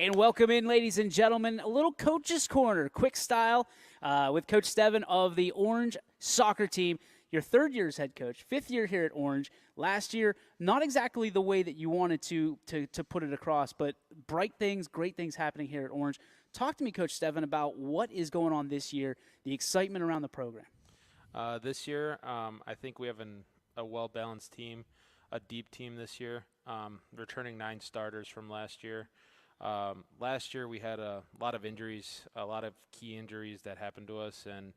And welcome in, ladies and gentlemen, a little Coach's Corner, quick style with Coach Steven of the Orange soccer team. Your third year as head coach, fifth year here at Orange. Last year, not exactly the way that you wanted to put it across, but bright things, great things happening here at Orange. Talk to me, Coach Steven, about what is going on this year, the excitement around the program. This year, I think we have a well-balanced team, a deep team this year, returning 9 starters from last year. Last year we had a lot of injuries, a lot of key injuries that happened to us, and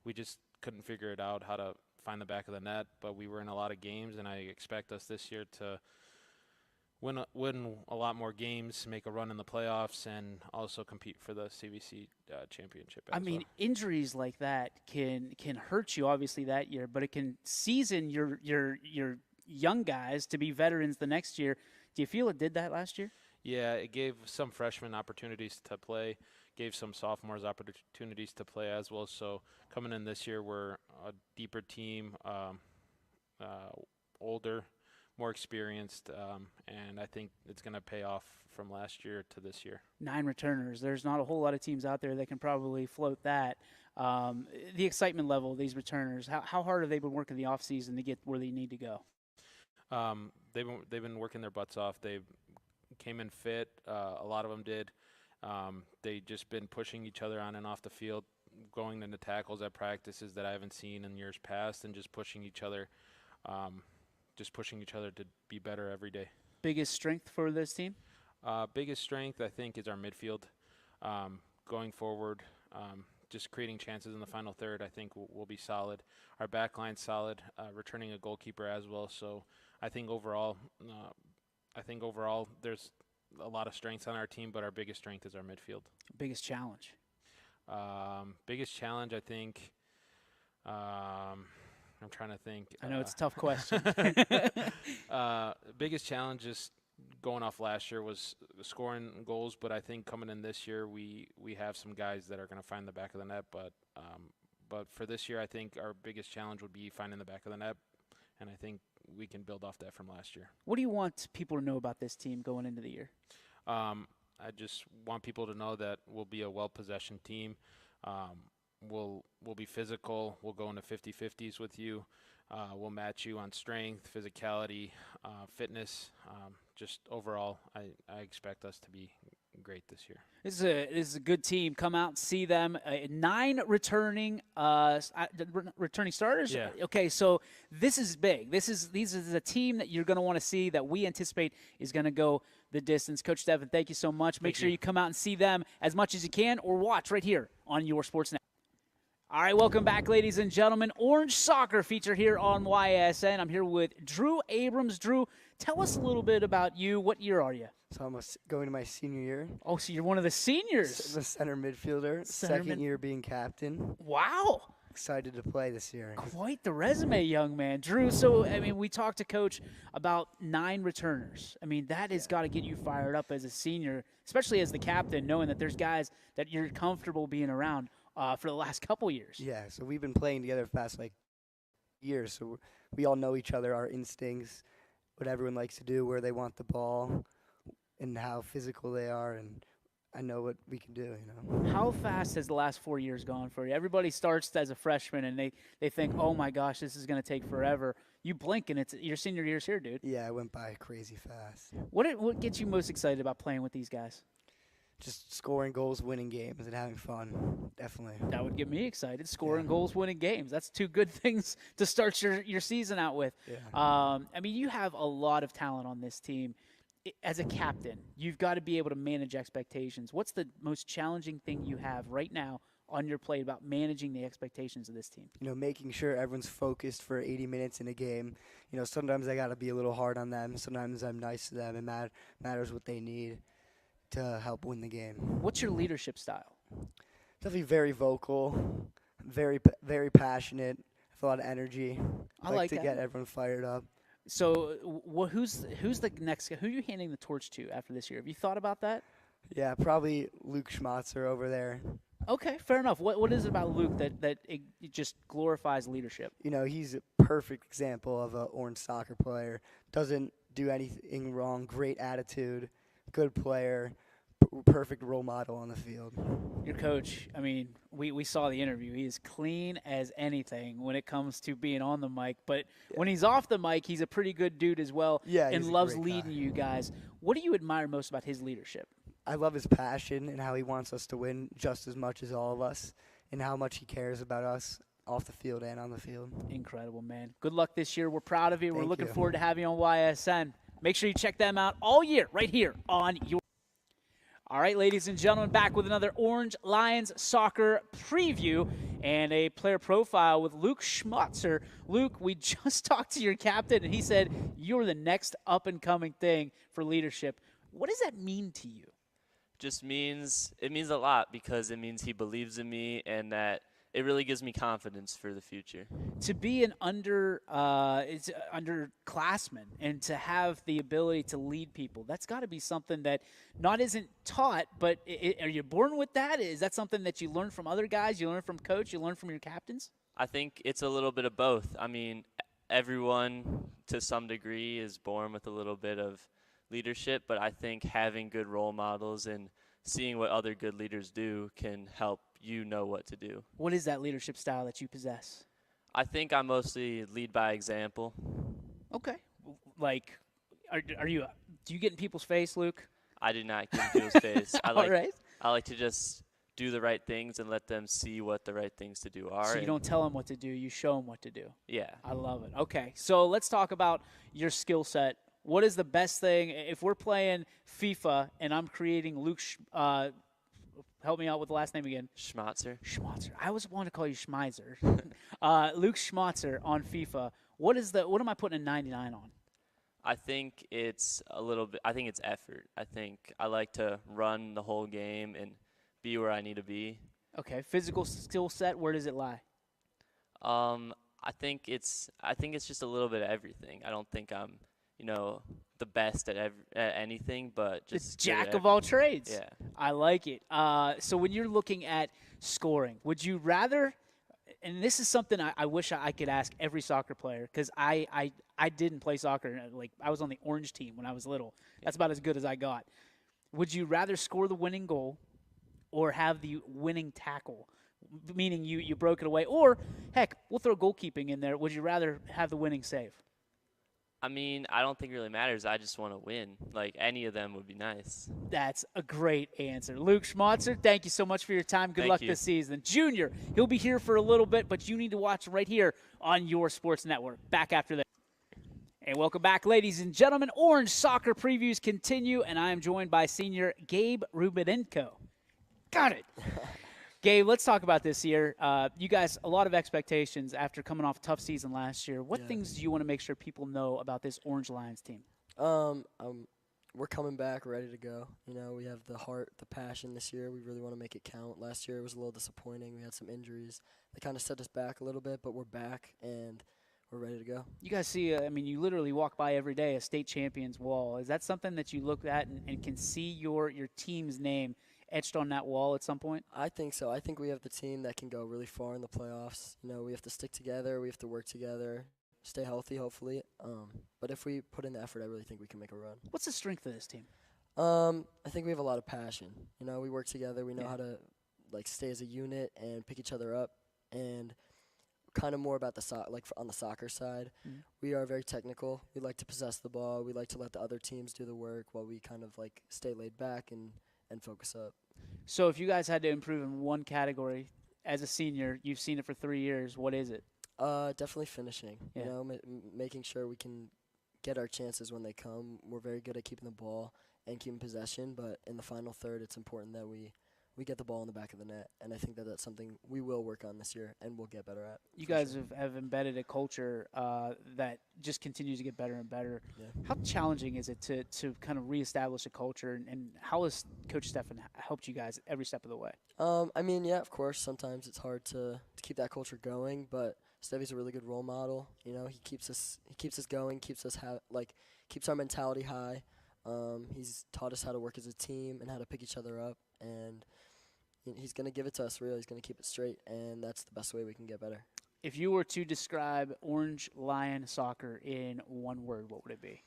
we just couldn't figure it out how to find the back of the net, but we were in a lot of games, and I expect us this year to win a lot more games, make a run in the playoffs, and also compete for the CVC championship. I mean, injuries like that can hurt you obviously that year, but it can season your young guys to be veterans the next year. Do you feel it did that last year? Yeah, it gave some freshmen opportunities to play, gave some sophomores opportunities to play as well. So coming in this year, we're a deeper team, older, more experienced, and I think it's going to pay off from last year to this year. 9 returners. There's not a whole lot of teams out there that can probably float that. The excitement level of these returners, how hard have they been working the offseason to get where they need to go? They've been working their butts off. They came in fit. A lot of them did. They just been pushing each other on and off the field, going into tackles at practices that I haven't seen in years past, and just pushing each other to be better every day. Biggest strength for this team? Biggest strength, I think, is our midfield. Going forward, just creating chances in the final third, I think will be solid. Our back line's solid, returning a goalkeeper as well. So I think overall there's a lot of strengths on our team, but our biggest strength is our midfield. Biggest challenge? Biggest challenge, I think. I'm trying to think. I know it's a tough question. Biggest challenge is going off last year was scoring goals, but I think coming in this year we have some guys that are going to find the back of the net. But for this year, I think our biggest challenge would be finding the back of the net, and I think we can build off that from last year. What do you want people to know about this team going into the year? I just want people to know that we'll be a well-possessioned team. We'll be physical. We'll go into 50-50s with you. We'll match you on strength, physicality, fitness. Just overall, I expect us to be great this year. This is a good team. Come out and see them. 9 returning starters. Yeah. Okay, so this is big. This is a team that you're going to want to see, that we anticipate is going to go the distance. Coach Steven, thank you so much. Make sure you come out and see them as much as you can, or watch right here on your Sports Network. All right, welcome back, ladies and gentlemen. Orange Soccer feature here on YSN. I'm here with Drew Abrams. Drew, tell us a little bit about you. What year are you? So I'm going to my senior year. Oh, so you're one of the seniors. The center midfielder. Second year being captain. Wow. Excited to play this year. Quite the resume, young man. Drew, so, I mean, we talked to Coach about 9 returners. I mean, that has got to get you fired up as a senior, especially as the captain, knowing that there's guys that you're comfortable being around for the last couple years. Yeah, so we've been playing together for the past, years. So we all know each other, our instincts, what everyone likes to do, where they want the ball, and how physical they are, and I know what we can do, How fast has the last 4 years gone for you? Everybody starts as a freshman, and they think, oh, my gosh, this is going to take forever. You blink, and it's your senior year's here, dude. Yeah, it went by crazy fast. What gets you most excited about playing with these guys? Just scoring goals, winning games, and having fun, definitely. That would get me excited, scoring goals, winning games. That's 2 good things to start your season out with. Yeah. I mean, you have a lot of talent on this team. As a captain, you've got to be able to manage expectations. What's the most challenging thing you have right now on your plate about managing the expectations of this team? Making sure everyone's focused for 80 minutes in a game. Sometimes I got to be a little hard on them. Sometimes I'm nice to them. It matters what they need to help win the game. What's your leadership style? Definitely very vocal, very passionate, have a lot of energy. I like to that. Get everyone fired up. So who's the next guy? Who are you handing the torch to after this year? Have you thought about that? Yeah, probably Luke Schmatzer over there. Okay, fair enough. What is it about Luke that it just glorifies leadership? He's a perfect example of an Orange soccer player. Doesn't do anything wrong. Great attitude, good player, perfect role model on the field. Your coach, I mean, we saw the interview. He is clean as anything when it comes to being on the mic. But when he's off the mic, he's a pretty good dude as well, Yeah, and he's a loves great leading guy. you guys. What do you admire most about his leadership? I love his passion and how he wants us to win just as much as all of us, and how much he cares about us off the field and on the field. Incredible, man. Good luck this year. We're proud of you. We're Thank looking you. forward to having you on YSN. Make sure you check them out all year right here on your. All right, ladies and gentlemen, back with another Orange Lions soccer preview and a player profile with Luke Schmatzer. Luke, we just talked to your captain, and he said you're the next up-and-coming thing for leadership. What does that mean to you? It means a lot because it means he believes in me and that it really gives me confidence for the future. To be an underclassman and to have the ability to lead people, that's got to be something that not isn't taught, but are you born with that? Is that something that you learn from other guys, you learn from coach, you learn from your captains? I think it's a little bit of both. I mean, everyone to some degree is born with a little bit of leadership, but I think having good role models and seeing what other good leaders do can help you know what to do. What is that leadership style that you possess? I think I mostly lead by example. Okay. Like, do you get in people's face, Luke? I do not get in people's face. I like to just do the right things and let them see what the right things to do are. So you don't tell them what to do, you show them what to do. Yeah. I love it. Okay, so let's talk about your skill set. What is the best thing if we're playing FIFA and I'm creating Luke? Help me out with the last name again. Schmatzer. Schmatzer. I always want to call you Schmeiser. Luke Schmatzer on FIFA. What am I putting a 99 on? I think it's it's effort. I think I like to run the whole game and be where I need to be. Okay, physical skill set. Where does it lie? I think it's just a little bit of everything. I don't think I'm the best at anything, but just It's jack of all trades. Yeah. I like it. So when you're looking at scoring, would you rather, and this is something I wish I could ask every soccer player, because I didn't play soccer. Like, I was on the orange team when I was little. That's about as good as I got. Would you rather score the winning goal or have the winning tackle, meaning you broke it away? Or, heck, we'll throw goalkeeping in there. Would you rather have the winning save? I mean, I don't think it really matters. I just want to win. Like, any of them would be nice. That's a great answer. Luke Schmatzer, thank you so much for your time. Good luck this season. Junior, he'll be here for a little bit, but you need to watch right here on your sports network. Back after this. And welcome back, ladies and gentlemen. Orange soccer previews continue, and I am joined by senior Gabe Rubenenko. Got it. Gabe, let's talk about this year. You guys, a lot of expectations after coming off a tough season last year. What things do you want to make sure people know about this Orange Lions team? We're coming back ready to go. We have the heart, the passion this year. We really want to make it count. Last year it was a little disappointing. We had some injuries. They kind of set us back a little bit, but we're back, and we're ready to go. You guys see, you literally walk by every day a state champions wall. Is that something that you look at and can see your team's name etched on that wall at some point? I think so. I think we have the team that can go really far in the playoffs. We have to stick together. We have to work together, stay healthy, hopefully. But if we put in the effort, I really think we can make a run. What's the strength of this team? I think we have a lot of passion. We work together. We know how to stay as a unit and pick each other up. And kind of more about on the soccer side, we are very technical. We like to possess the ball. We like to let the other teams do the work while we kind of stay laid back and focus up. So if you guys had to improve in one category as a senior, you've seen it for 3 years, what is it? Definitely finishing. Yeah. Making sure we can get our chances when they come. We're very good at keeping the ball and keeping possession, but in the final third, it's important that we get the ball in the back of the net, and I think that's something we will work on this year and we'll get better at. You guys have embedded a culture that just continues to get better and better. Yeah. How challenging is it to kind of reestablish a culture, and how has Coach Stefan helped you guys every step of the way? Of course, sometimes it's hard to keep that culture going, but Stevie's a really good role model. He keeps us going, keeps our mentality high. He's taught us how to work as a team and how to pick each other up, and he's going to give it to us real. He's going to keep it straight, and that's the best way we can get better. If you were to describe Orange Lion soccer in one word, what would it be?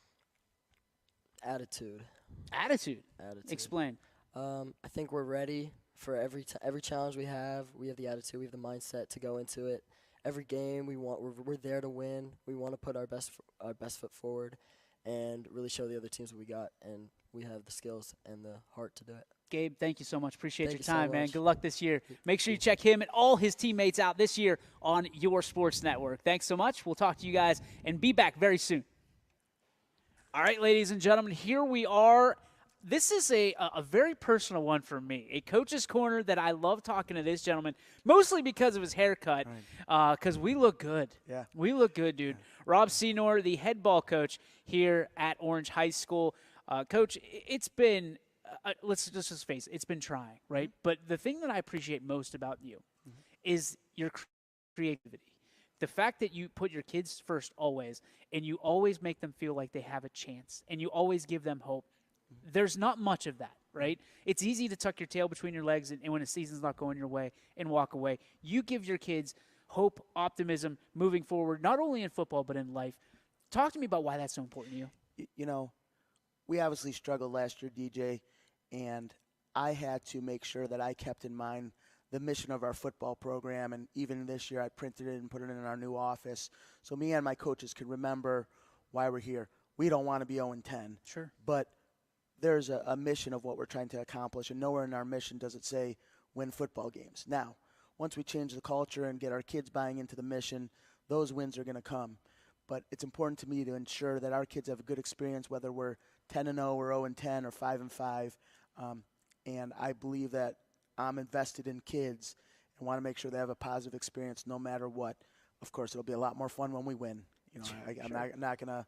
Attitude. Attitude. Attitude. Explain. I think we're ready for every challenge we have. We have the attitude, we have the mindset to go into it. Every game we're there to win. We want to put our best foot forward, and really show the other teams what we got. And we have the skills and the heart to do it. Gabe, thank you so much. Appreciate Thank your you so time, man. much. Good luck this year. Make sure you check him and all his teammates out this year on your sports network. Thanks so much. We'll talk to you guys and be back very soon. All right, ladies and gentlemen, here we are. This is a very personal one for me, a coach's corner that I love talking to this gentleman, mostly because of his haircut, because we look good. Yeah. We look good, dude. Rob Senor, the head ball coach here at Orange High School. Coach, it's been, let's just face it, it's been trying, right? But the thing that I appreciate most about you is your creativity. The fact that you put your kids first always, and you always make them feel like they have a chance, and you always give them hope. There's not much of that, right? It's easy to tuck your tail between your legs and when a season's not going your way and walk away. You give your kids hope, optimism, moving forward, not only in football but in life. Talk to me about why that's so important to you. You know, we obviously struggled last year, DJ, and I had to make sure that I kept in mind the mission of our football program, and even this year I printed it and put it in our new office so me and my coaches could remember why we're here. We don't want to be 0-10. Sure. But there's a mission of what we're trying to accomplish, and nowhere in our mission does it say win football games. Now, once we change the culture and get our kids buying into the mission, those wins are going to come. But it's important to me to ensure that our kids have a good experience, whether we're 10-0 or 0-10 or 5-5. And I believe that I'm invested in kids and want to make sure they have a positive experience no matter what. Of course, it'll be a lot more fun when we win. You know, I'm not going to,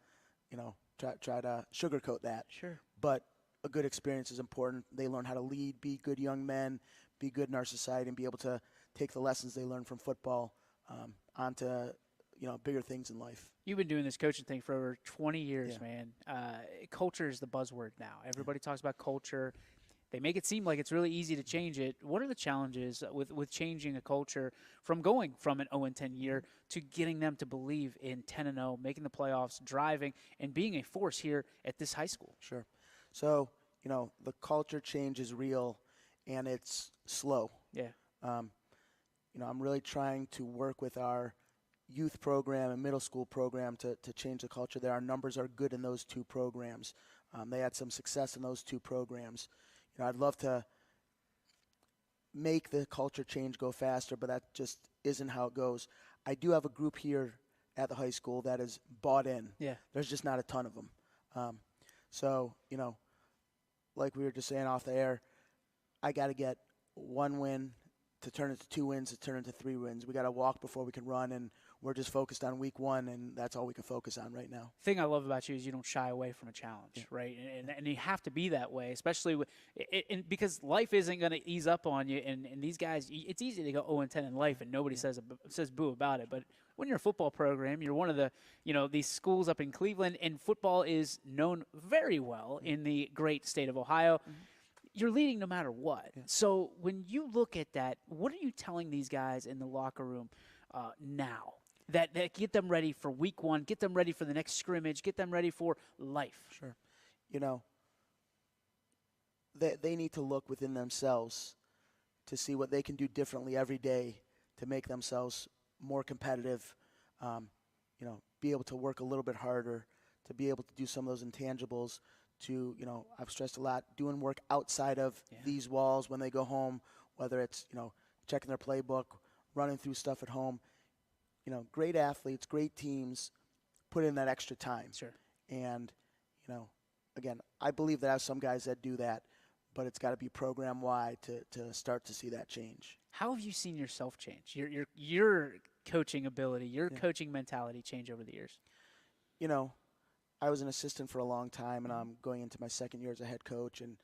try to sugarcoat that. Sure. But a good experience is important. They learn how to lead, be good young men, be good in our society, and be able to take the lessons they learn from football onto bigger things in life. You've been doing this coaching thing for over 20 years, Yeah. man. Culture is the buzzword now. Everybody talks about culture. They make it seem like it's really easy to change it. What are the challenges with changing a culture from going from an 0-10 year to getting them to believe in 10-0, making the playoffs, driving, and being a force here at this high school? Sure. So, the culture change is real, and it's slow. Yeah. I'm really trying to work with our youth program and middle school program to change the culture there. Our numbers are good in those two programs. They had some success in those two programs. I'd love to make the culture change go faster, but that just isn't how it goes. I do have a group here at the high school that is bought in. Yeah. There's just not a ton of them. So, like we were just saying off the air, I got to get one win to turn into 2 wins to turn into 3 wins. We got to walk before we can run, and we're just focused on week 1, and that's all we can focus on right now. Thing I love about you is you don't shy away from a challenge, right? And you have to be that way, especially because life isn't going to ease up on you. And these guys, it's easy to go 0-10 in life, and nobody says boo about it. But when you're a football program, you're one of the these schools up in Cleveland, and football is known very well in the great state of Ohio. You're leading no matter what. Yeah. So when you look at that, what are you telling these guys in the locker room now that get them ready for week 1, get them ready for the next scrimmage, get them ready for life? Sure. They need to look within themselves to see what they can do differently every day to make themselves more competitive, be able to work a little bit harder, to be able to do some of those intangibles, to, I've stressed a lot, doing work outside of these walls when they go home, whether it's, checking their playbook, running through stuff at home. Great athletes, great teams put in that extra time. Sure. And, again, I believe that I have some guys that do that, but it's got to be program-wide to start to see that change. How have you seen yourself change, your coaching ability, your coaching mentality change over the years? I was an assistant for a long time, and I'm going into my second year as a head coach. And,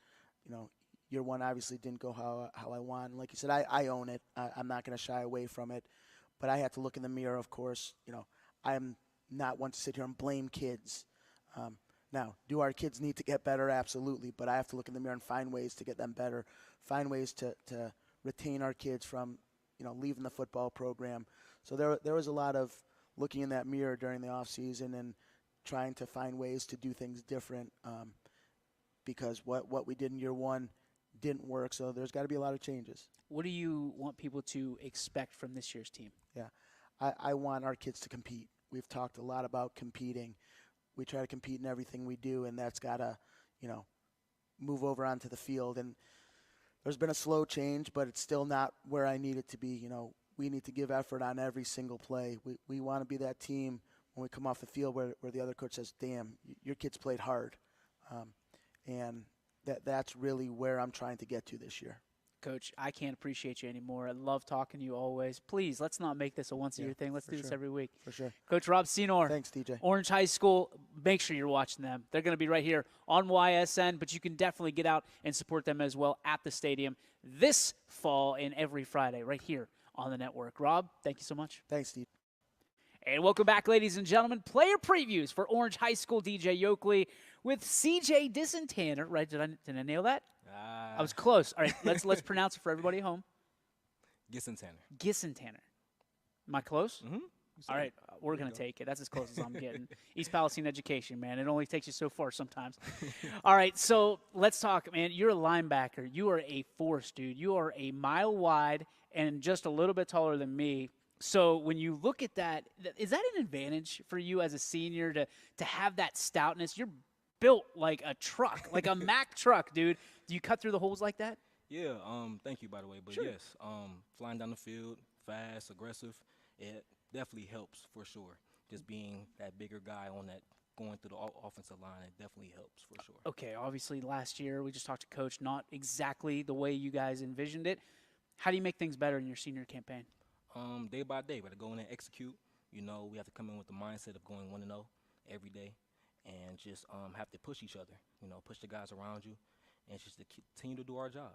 year 1 obviously didn't go how I want. And like you said, I own it. I'm not going to shy away from it. But I had to look in the mirror, of course. I'm not one to sit here and blame kids. Now, do our kids need to get better? Absolutely. But I have to look in the mirror and find ways to get them better, find ways to retain our kids from, leaving the football program. So there was a lot of looking in that mirror during the off season and trying to find ways to do things different, because what we did in year 1 didn't work. So there's got to be a lot of changes. What do you want people to expect from this year's team? Yeah, I want our kids to compete. We've talked a lot about competing. We try to compete in everything we do, and that's got to, move over onto the field. And there's been a slow change, but it's still not where I need it to be. We need to give effort on every single play. We want to be that team when we come off the field where the other coach says, damn, your kids played hard. And that's really where I'm trying to get to this year. Coach, I can't appreciate you anymore. I love talking to you always. Please, let's not make this a once-a-year thing. Let's do this every week. For sure. Coach Rob Senor. Thanks, DJ. Orange High School, make sure you're watching them. They're going to be right here on YSN, but you can definitely get out and support them as well at the stadium this fall and every Friday right here on the network. Rob, thank you so much. Thanks, Steve. And welcome back, ladies and gentlemen. Player previews for Orange High School. DJ Yoakley with CJ Disentanner. Right? Did I nail that? I was close. All right, let's pronounce it for everybody at home. Disentanner. Am I close? Mm-hmm. All right, we're going to take it. That's as close as I'm getting. East Palestine education, man. It only takes you so far sometimes. All right, so let's talk, man. You're a linebacker. You are a force, dude. You are a mile wide and just a little bit taller than me. So when you look at that, is that an advantage for you as a senior to have that stoutness? You're built like a truck, like a Mack truck, dude. Do you cut through the holes like that? Yeah, thank you, by the way. But Sure. yes, flying down the field, fast, aggressive, it definitely helps for sure. Just being that bigger guy on that going through the offensive line, it definitely helps for sure. Okay, obviously last year we just talked to Coach, not exactly the way you guys envisioned it. How do you make things better in your senior campaign? Day by day, but to go in and execute, we have to come in with the mindset of going 1-0 every day and just have to push each other, push the guys around you and just to continue to do our job.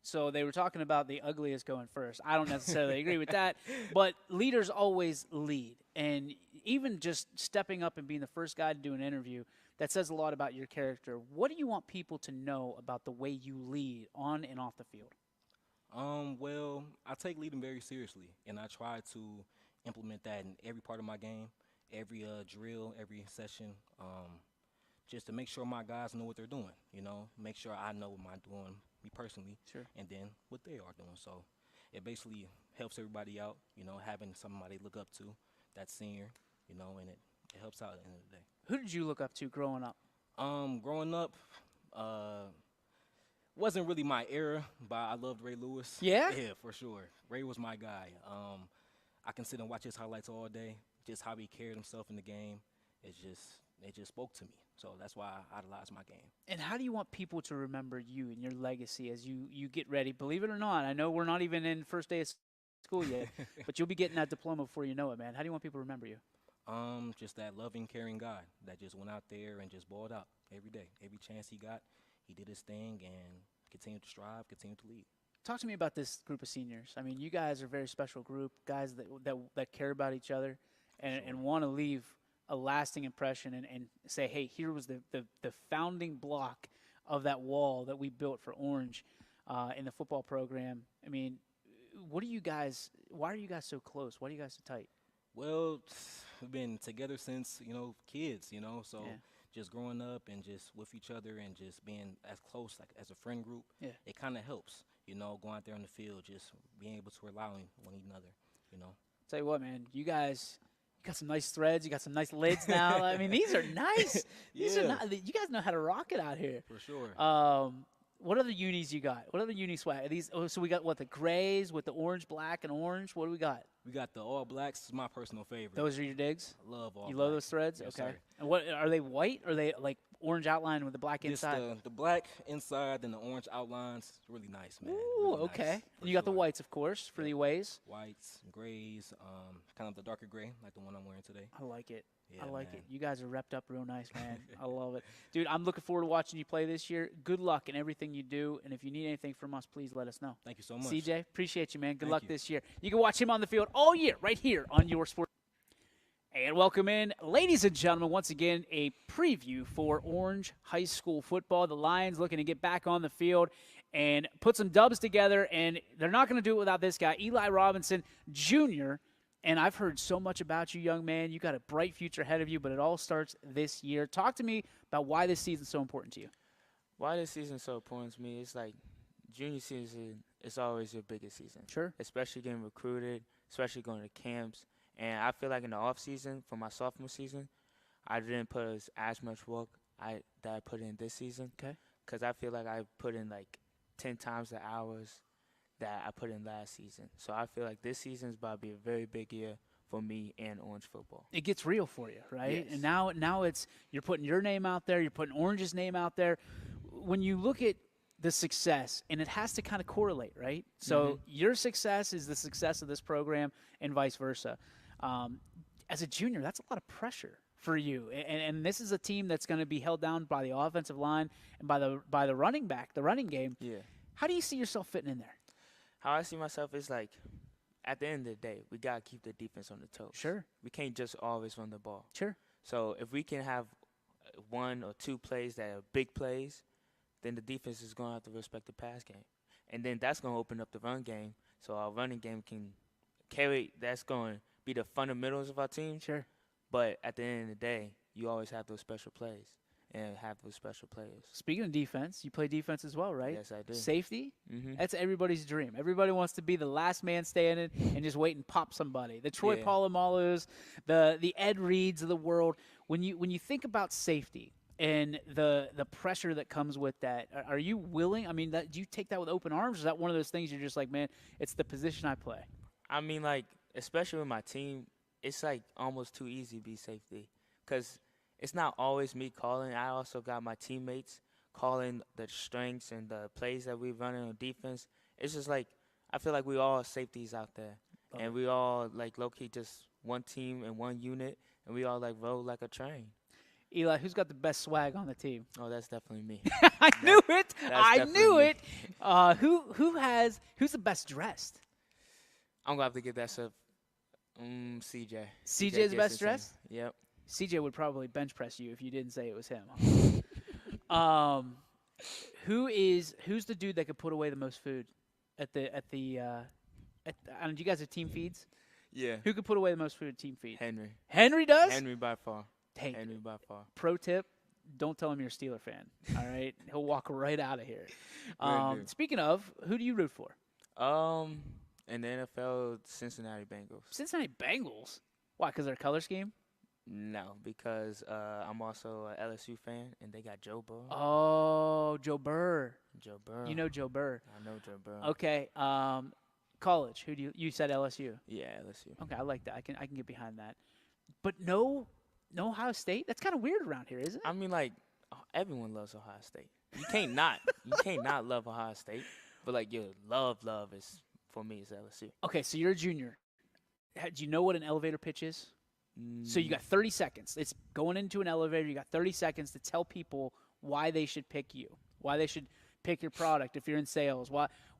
So they were talking about the ugliest going first. I don't necessarily agree with that, but leaders always lead. And even just stepping up and being the first guy to do an interview, that says a lot about your character. What do you want people to know about the way you lead on and off the field? Well, I take leading very seriously, and I try to implement that in every part of my game, every drill, every session, just to make sure my guys know what they're doing, make sure I know what I'm doing, me personally, Sure. and then what they are doing. So it basically helps everybody out, having somebody look up to, that senior, and it helps out at the end of the day. Who did you look up to growing up? Growing up, wasn't really my era, but I loved Ray Lewis. Yeah? Yeah, for sure. Ray was my guy. I can sit and watch his highlights all day, just how he carried himself in the game. It just spoke to me. So that's why I idolize my game. And how do you want people to remember you and your legacy as you get ready? Believe it or not, I know we're not even in first day of school yet, but you'll be getting that diploma before you know it, man. How do you want people to remember you? Just that loving, caring guy that just went out there and just balled out every day. Every chance he got, he did his thing and continued to strive, continued to lead. Talk to me about this group of seniors. I mean, you guys are a very special group, guys that care about each other and want to leave a lasting impression and say, hey, here was the founding block of that wall that we built for Orange in the football program. I mean, why are you guys so close? Why are you guys so tight? Well, we've been together since, kids, so Yeah. just growing up and just with each other and just being as close, like as a friend group, Yeah. it kind of helps, going out there on the field, just being able to rely on one another, Tell you what, man, you guys got some nice threads. You got some nice lids now. I mean, these are nice. These are Yeah. not, you guys know how to rock it out here. For sure. What other unis you got? What other uni swag? Are these? Oh, so we got the grays with the orange, black, and orange. What do we got? We got the all blacks. This is my personal favorite. Those are your digs? I love all You black. love those threads? Yes, Okay. sir. And what are they white or are they like orange outline with the black Just inside? the black inside and the orange outlines. It's really nice, man. Ooh, Really okay. nice, And for you got the sure. whites, of course, for the aways. Whites, grays, kind of the darker gray, like the one I'm wearing today. I like it. I Yeah, like man. it. You guys are repped up real nice, man. I love it. Dude, I'm looking forward to watching you play this year. Good luck in everything you do. And if you need anything from us, please let us know. Thank you so much. CJ, appreciate you, man. Good Thank luck you. this year. You can watch him on the field all year right here on your sport. And welcome in, ladies and gentlemen, once again, a preview for Orange High School football. The Lions looking to get back on the field and put some dubs together, and they're not going to do it without this guy, Eli Robinson Jr., and I've heard so much about you, young man. You got a bright future ahead of you, but it all starts this year. Talk to me about why this season's so important to you. Why this season so important to me is like junior season is always your biggest season. Sure. Especially getting recruited, especially going to camps. And I feel like in the off season for my sophomore season, I didn't put as much work that I put in this season. Okay. Because I feel like I put in like 10 times the hours that I put in last season. So I feel like this season is about to be a very big year for me and Orange football. It gets real for you, right? Yes. And now it's you're putting your name out there, you're putting Orange's name out there. When you look at the success, and it has to kind of correlate, right? So your success is the success of this program, and vice versa. As a junior, that's a lot of pressure for you, and this is a team that's going to be held down by the offensive line and by the running back, the running game. Yeah. How do you see yourself fitting in there? How I see myself is like, at the end of the day, we got to keep the defense on the toes. Sure. We can't just always run the ball. Sure. So if we can have 1 or 2 plays that are big plays, then the defense is going to have to respect the pass game. And then that's going to open up the run game, so our running game can carry. That's going to be the fundamentals of our team. Sure. But at the end of the day, you always have those special plays and have those special players. Speaking of defense, you play defense as well, right? Yes, I do. Safety? Mm-hmm. That's everybody's dream. Everybody wants to be the last man standing and just wait and pop somebody. The Troy Yeah. Polamalu's, the Ed Reeds of the world. When you think about safety and the pressure that comes with that, are you willing? I mean, do you take that with open arms? Or is that one of those things you're just like, man, it's the position I play? I mean, like, especially with my team, it's like almost too easy to be safety because it's not always me calling. I also got my teammates calling the strengths and the plays that we run on defense. It's just like I feel like we all safeties out there, and we all like low-key just one team and one unit, and we all like roll like a train. Eli, who's got the best swag on the team? Oh, that's definitely me. I knew it. that's I knew definitely it. Who's the best dressed? I'm gonna have to give that to CJ. CJ's the best Gibson. dressed? Yep. CJ would probably bench press you if you didn't say it was him. Who's the dude that could put away the most food I don't know, do you guys have team feeds? Yeah. Who could put away the most food at team feed? Henry. Henry does? Henry by far. Hey, Henry by far. pro tip, don't tell him you're a Steeler fan. All right? He'll walk right out of here. Will do. Speaking of, who do you root for? In the NFL, Cincinnati Bengals. Cincinnati Bengals. Why? Because their color scheme? No, because I'm also an LSU fan, and they got Joe Burrow. Oh, Joe Burr. Joe Burrow. You know Joe Burr. I know Joe Burrow. Okay. College. Who do you said LSU? Yeah, LSU. Okay, I like that. I can get behind that. But no Ohio State? That's kind of weird around here, isn't it? I mean, like, everyone loves Ohio State. You can't not love Ohio State. But, like, your love is, for me, is LSU. Okay, so you're a junior. Do you know what an elevator pitch is? So you got 30 seconds. It's going into an elevator. You got 30 seconds to tell people why they should pick you, why they should pick your product if you're in sales,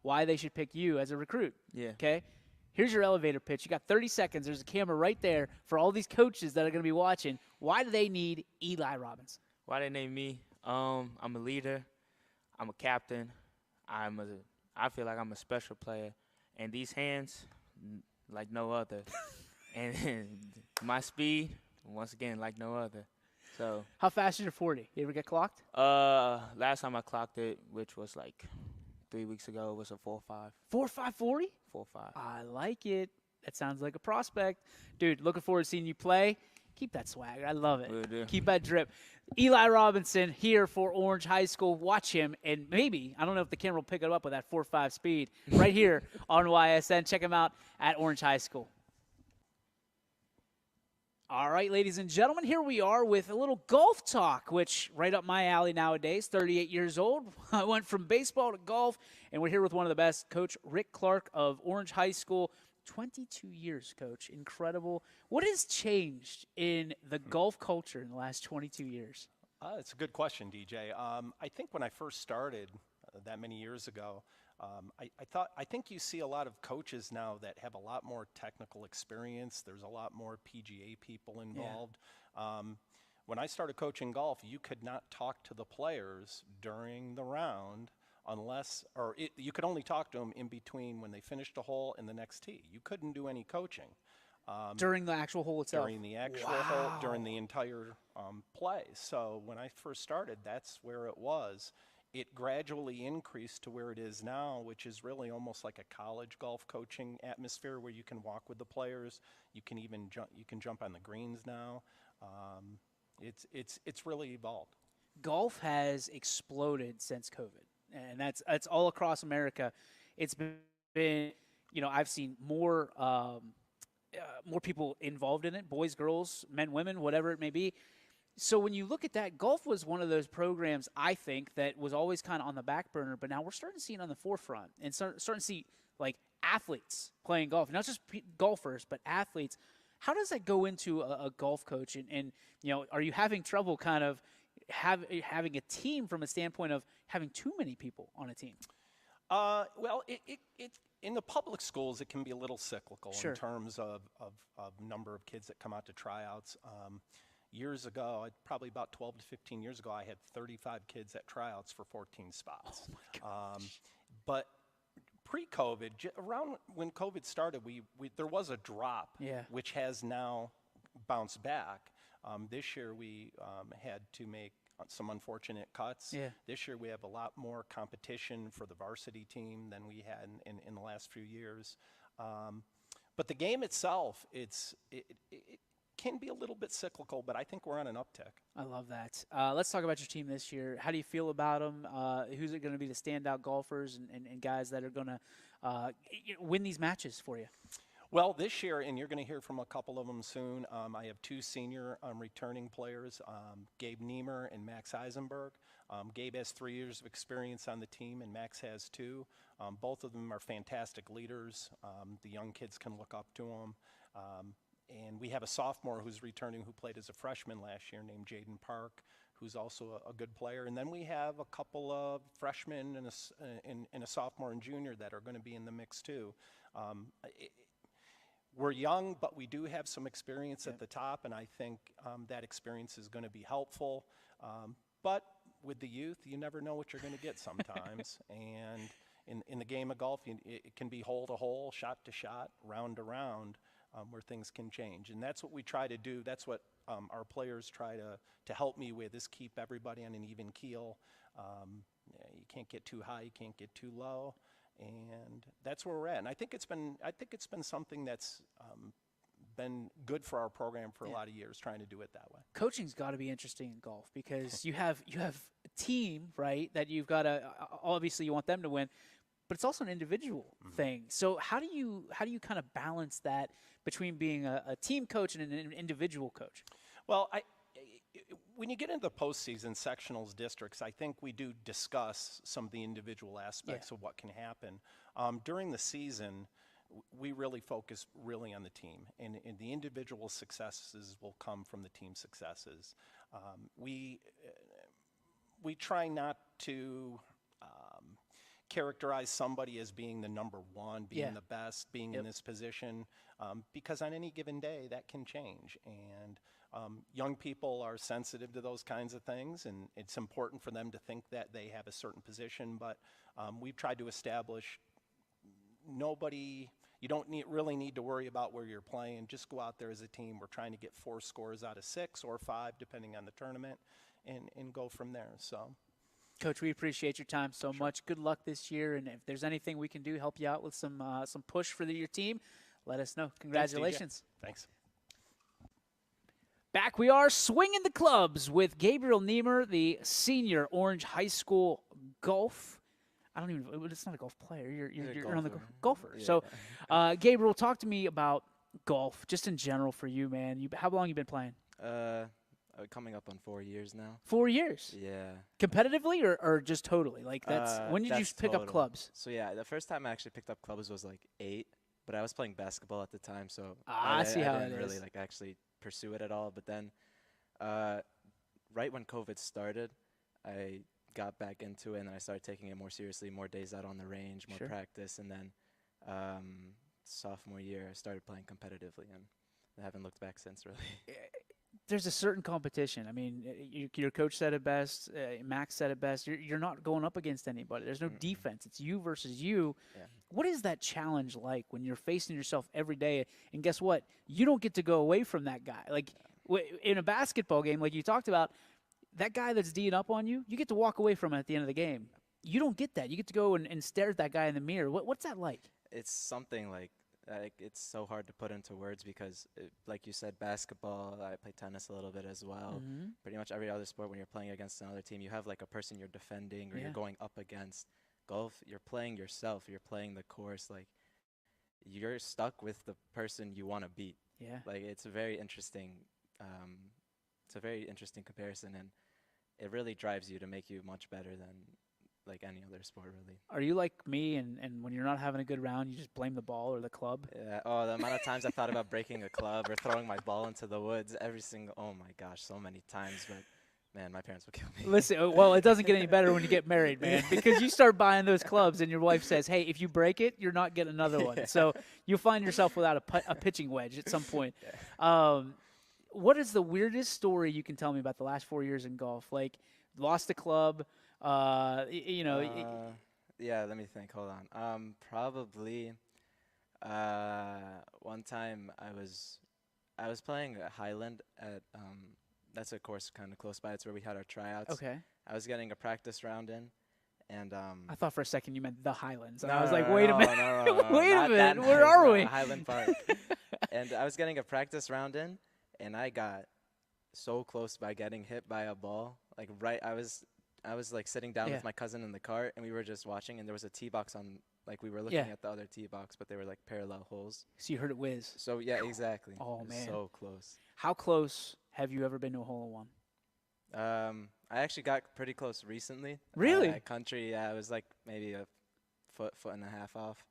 why they should pick you as a recruit. Yeah. Okay? Here's your elevator pitch. You got 30 seconds. There's a camera right there for all these coaches that are going to be watching. Why do they need Eli Robinson? Why they name me? I'm a leader. I'm a captain. I feel like I'm a special player. And these hands, like no other. And my speed, once again, like no other. So. How fast is your 40? You ever get clocked? Last time I clocked it, which was like 3 weeks ago, was a 4.5. 4.5 40? 4.5. I like it. That sounds like a prospect. Dude, looking forward to seeing you play. Keep that swagger. I love it. Will do. Keep that drip. Eli Robinson here for Orange High School. Watch him, and maybe, I don't know if the camera will pick it up with that 4.5 speed, right here on YSN. Check him out at Orange High School. All right, ladies and gentlemen, here we are with a little golf talk, which right up my alley nowadays, 38 years old. I went from baseball to golf, and we're here with one of the best, Coach Rick Clark of Orange High School. 22 years, Coach. Incredible. What has changed in the golf culture in the last 22 years? It's a good question, DJ. I think when I first started that many years ago, I think you see a lot of coaches now that have a lot more technical experience. There's a lot more PGA people involved. Yeah. When I started coaching golf, you could not talk to the players during the round you could only talk to them in between when they finished a hole and the next tee. You couldn't do any coaching. During the actual hole itself? During the actual hole, during the entire play. So when I first started, that's where it was. it gradually increased to where it is now, which is really almost like a college golf coaching atmosphere where you can walk with the players. You can even jump on the greens now. It's really evolved. Golf has exploded since COVID, and that's all across America. It's been, I've seen more people involved in it, boys, girls, men, women, whatever it may be. So when you look at that, golf was one of those programs, I think, that was always kind of on the back burner, but now we're starting to see it on the forefront and starting to see, like, athletes playing golf, not just golfers, but athletes. How does that go into a golf coach? And are you having trouble kind of having a team from a standpoint of having too many people on a team? Well, it in the public schools, it can be a little cyclical in terms of number of kids that come out to tryouts. Years ago, probably about 12 to 15 years ago, I had 35 kids at tryouts for 14 spots. Oh my gosh. But pre-COVID, around when COVID started, there was a drop, which has now bounced back. This year, we had to make some unfortunate cuts. This year, we have a lot more competition for the varsity team than we had in the last few years. But the game itself, it can be a little bit cyclical, but I think we're on an uptick. I love that. Let's talk about your team this year. How do you feel about them? Who's it going to be the standout golfers and guys that are going to win these matches for you? Well, this year, and you're going to hear from a couple of them soon, I have two senior returning players, Gabe Niemer and Max Eisenberg. Gabe has 3 years of experience on the team, and Max has 2. Both of them are fantastic leaders. The young kids can look up to them. And we have a sophomore who's returning who played as a freshman last year named Jaden Park, who's also a good player. And then we have a couple of freshmen and a sophomore and junior that are going to be in the mix too. We're young, but we do have some experience at the top, and I think that experience is going to be helpful. But with the youth, you never know what you're going to get sometimes. And in the game of golf, it can be hole to hole, shot to shot, round to round, where things can change. And that's what we try to do. That's what our players try to help me with, is keep everybody on an even keel. You can't get too high, you can't get too low. And that's where we're at. And I think it's been something that's been good for our program for a lot of years, trying to do it that way. Coaching's got to be interesting in golf because you have a team, right, that you've got to obviously you want them to win, but it's also an individual thing. So how do you kind of balance that between being a team coach and an individual coach? Well, when you get into the postseason, sectionals, districts, I think we do discuss some of the individual aspects of what can happen. During the season, we really focus on the team, and the individual successes will come from the team successes. We try not to characterize somebody as being the number one, being the best, being in this position, because on any given day that can change. And young people are sensitive to those kinds of things, and it's important for them to think that they have a certain position. But we've tried to establish you don't really need to worry about where you're playing. Just go out there as a team. We're trying to get 4 scores out of 6 or 5, depending on the tournament, and go from there. So, Coach, we appreciate your time so much. Good luck this year, and if there's anything we can do, help you out with some push for your team, let us know. Congratulations. Thanks. Back we are, swinging the clubs with Gabriel Niemer, the senior Orange High School golf. It's not a golf player. You're on the golfer. Yeah. So, Gabriel, talk to me about golf, just in general for you, man. How long you been playing? Coming up on 4 years now. 4 years? Yeah. Competitively or just totally? Like when did you pick up clubs? So yeah, the first time I actually picked up clubs was like 8, but I was playing basketball at the time, so I didn't really actually pursue it at all. But then, right when COVID started, I got back into it, and then I started taking it more seriously, more days out on the range, more practice, and then sophomore year I started playing competitively, and I haven't looked back since, really. There's a certain competition. I mean, your coach said it best, Max said it best. You're not going up against anybody. There's no defense. It's you versus you. Yeah. What is that challenge like when you're facing yourself every day? And guess what? You don't get to go away from that guy. Like in a basketball game, like you talked about, that guy that's D'ing up on you, you get to walk away from it at the end of the game. You don't get that. You get to go and stare at that guy in the mirror. What's that like? It's something like it's so hard to put into words because, like you said, basketball, I play tennis a little bit as well. Mm-hmm. Pretty much every other sport, when you're playing against another team, you have like a person you're defending or Yeah. you're going up against. Golf, you're playing yourself. You're playing the course. Like, you're stuck with the person you want to beat. Yeah. Like, it's a very interesting. It's a very interesting comparison, and it really drives you to make you much better than like any other sport, really. Are you like me, and when you're not having a good round, you just blame the ball or the club? Yeah. Oh, the amount of times I thought about breaking a club or throwing my ball into the woods. Oh my gosh, so many times. But man, my parents would kill me. Listen, well, it doesn't get any better when you get married, man, because you start buying those clubs, and your wife says, "Hey, if you break it, you're not getting another one." So you'll find yourself without a pitching wedge at some point. What is the weirdest story you can tell me about the last 4 years in golf? Like, lost a club, Yeah, let me think. Hold on. Probably one time I was playing at Highland at that's a course kind of close by. It's where we had our tryouts. Okay. I was getting a practice round in, and I thought for a second you meant the Highlands. And no, I was like, no, wait no, a minute. no, Wait a not minute. that Where nice, are no, we? Highland Park. And I was getting a practice round in, and I got so close by getting hit by a ball. Like I was like sitting down Yeah. with my cousin in the cart, and we were just watching, and there was a tee box on. Like we were looking Yeah. at the other tee box, but they were like parallel holes. So you heard it whiz. So yeah, exactly. Oh, It was man. so close. How close have you ever been to a hole-in-one? I actually got pretty close recently. Really? At country, yeah, I was like maybe a foot and a half off.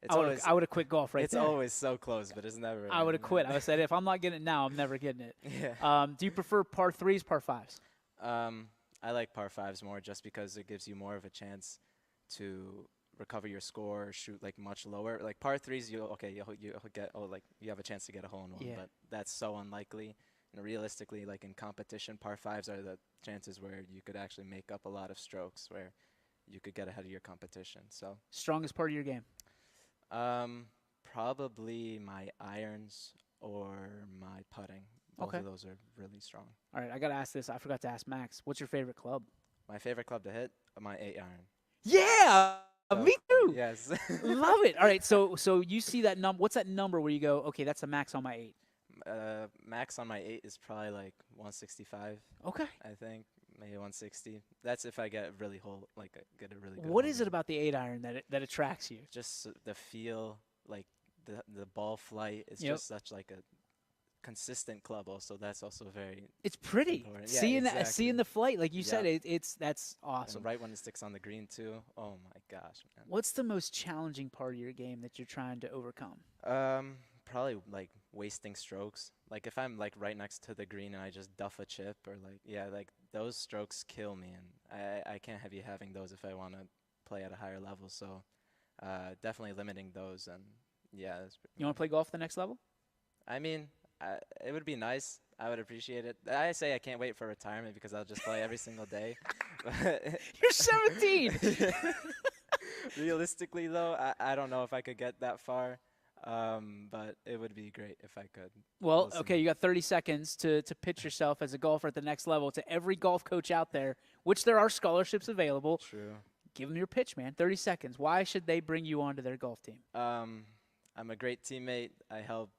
It's I would have quit golf right it's there. always so close, but it's never. I would have quit. I would have said, if I'm not getting it now, I'm never getting it. Yeah. Do you prefer par threes, par fives? I like par fives more just because it gives you more of a chance to recover your score or shoot like much lower. Like par threes, you'll get you have a chance to get a hole in one, Yeah. but that's so unlikely. And realistically, like in competition, par fives are the chances where you could actually make up a lot of strokes, where you could get ahead of your competition. So Strongest part of your game? probably my irons or my putting. Both Okay. of those are really strong. All right, I got to ask this. I forgot to ask Max. What's your favorite club? My favorite club to hit, my 8-iron. Yeah, me too. Yes. Love it. All right, so you see that number. What's that number where you go, okay, that's the max on my 8? Max on my 8 is probably like 165. Okay. I think maybe 160. That's if I get a really get a really good. What hole is it in. about the 8-iron that attracts you? Just the feel, like the ball flight is Yep. just such like a consistent club. Also, that's also very. It's pretty. Important. Yeah, Seeing exactly. seeing the flight, like you said, Yeah. that's And awesome. right when it sticks on the green too. Oh my gosh, man. What's the most challenging part of your game that you're trying to overcome? Probably like wasting strokes. Like if I'm like right next to the green and I just duff a chip or like those strokes kill me, and I can't have you having those if I want to play at a higher level. So definitely limiting those, and yeah. You want to play golf at the next level? I mean, it would be nice. I would appreciate it. I say I can't wait for retirement because I'll just play every single day. You're 17. Realistically, though, I don't know if I could get that far. But it would be great if I could. Well, We'll see. okay, you got 30 seconds to pitch yourself as a golfer at the next level to every golf coach out there, which there are scholarships available. True. Give them your pitch, man. 30 seconds. Why should they bring you onto their golf team? I'm a great teammate. I help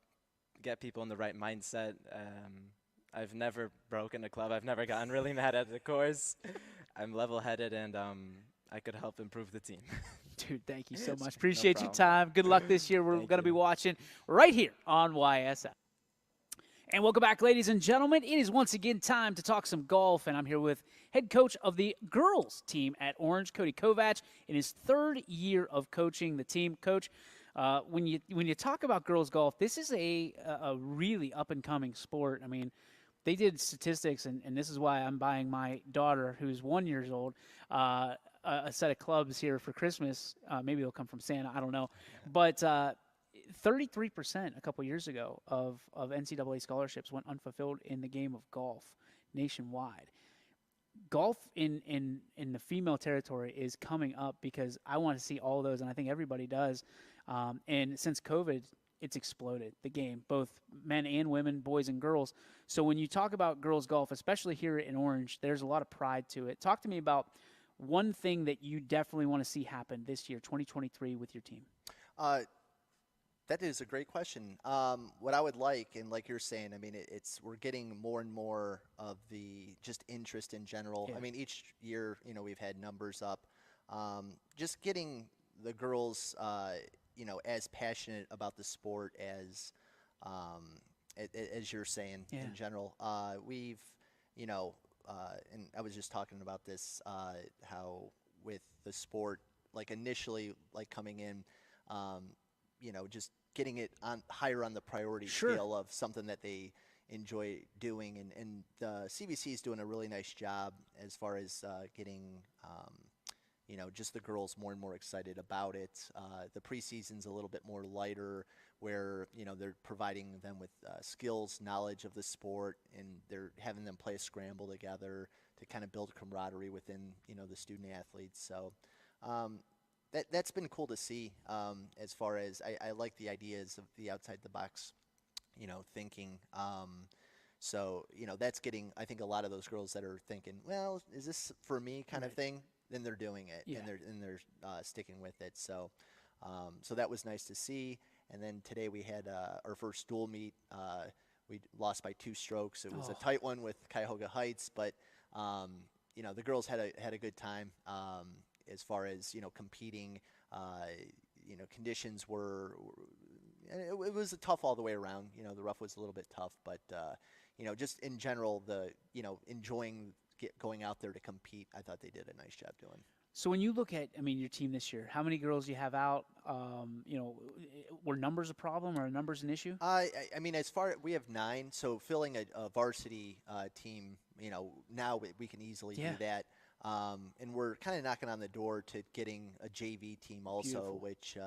get people in the right mindset. I've never broken a club. I've never gotten really mad at the course. I'm level-headed, and I could help improve the team. Dude, thank you so much. Appreciate your problem. time. Good luck this year. We're Thank going to be you. watching right here on YSF. And welcome back, ladies and gentlemen. It is once again time to talk some golf, and I'm here with head coach of the girls team at Orange, Cody Kovac, in his third year of coaching the team. Coach, when you talk about girls golf, this is a really up-and-coming sport. I mean, they did statistics, and this is why I'm buying my daughter, who's 1 year old, a set of clubs here for Christmas. Maybe they'll come from Santa. I don't know. But 33% a couple years ago of NCAA scholarships went unfulfilled in the game of golf nationwide. Golf in the female territory is coming up because I want to see all those, and I think everybody does. And since COVID, it's exploded, the game, both men and women, boys and girls. So when you talk about girls golf, especially here in Orange, there's a lot of pride to it. Talk to me about one thing that you definitely want to see happen this year, 2023, with your team. That is a great question. What I would like, and like you're saying, I mean, we're getting more and more of the just interest in general. Yeah. I mean, each year, we've had numbers up. Just getting the girls, as passionate about the sport as you're saying in general. We've, and I was just talking about this, how with the sport, like initially, like coming in, just getting it on higher on the priority scale of something that they enjoy doing. And the CBC is doing a really nice job as far as getting, just the girls more and more excited about it. The preseason's a little bit more lighter where, they're providing them with skills, knowledge of the sport, and they're having them play a scramble together to kind of build camaraderie within, the student athletes. So, that's been cool to see as far as I like the ideas of the outside the box, thinking. So, that's getting, I think, a lot of those girls that are thinking, well, is this for me kind of thing? Then they're doing it and they're sticking with it. So, so that was nice to see. And then today we had our first dual meet. We lost by 2 strokes. It was a tight one with Cuyahoga Heights, but the girls had a good time. As far as competing, conditions were it was tough all the way around. The rough was a little bit tough, but just in general, enjoying going out there to compete, I thought they did a nice job doing. So when you look at, your team this year, how many girls you have out? Were numbers a problem or are numbers an issue? I mean, we have 9, so filling a varsity team, now we can easily do that. And we're kind of knocking on the door to getting a JV team also, Beautiful. which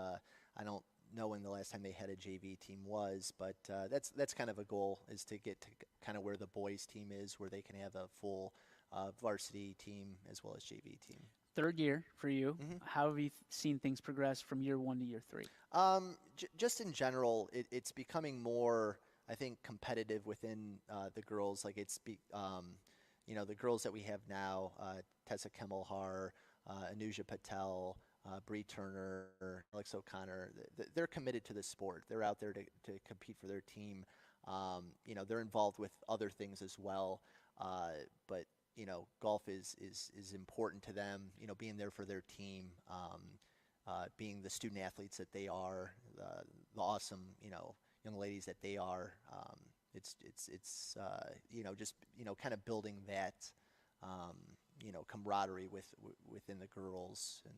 I don't know when the last time they had a JV team was, but that's kind of a goal, is to get to kind of where the boys team is, where they can have a full varsity team as well as JV team. 3rd year for you. Mm-hmm. How have you seen things progress from year 1 to year 3? Just in general, it's becoming more, I think, competitive within the girls. Like the girls that we have now, Tessa Kemelhar, Anuja Patel, Bree Turner, Alex O'Connor, they're committed to the sport. They're out there to compete for their team. They're involved with other things as well. But golf is important to them, being there for their team, being the student athletes that they are, the awesome, young ladies that they are. It's just, kind of building that, camaraderie within the girls and,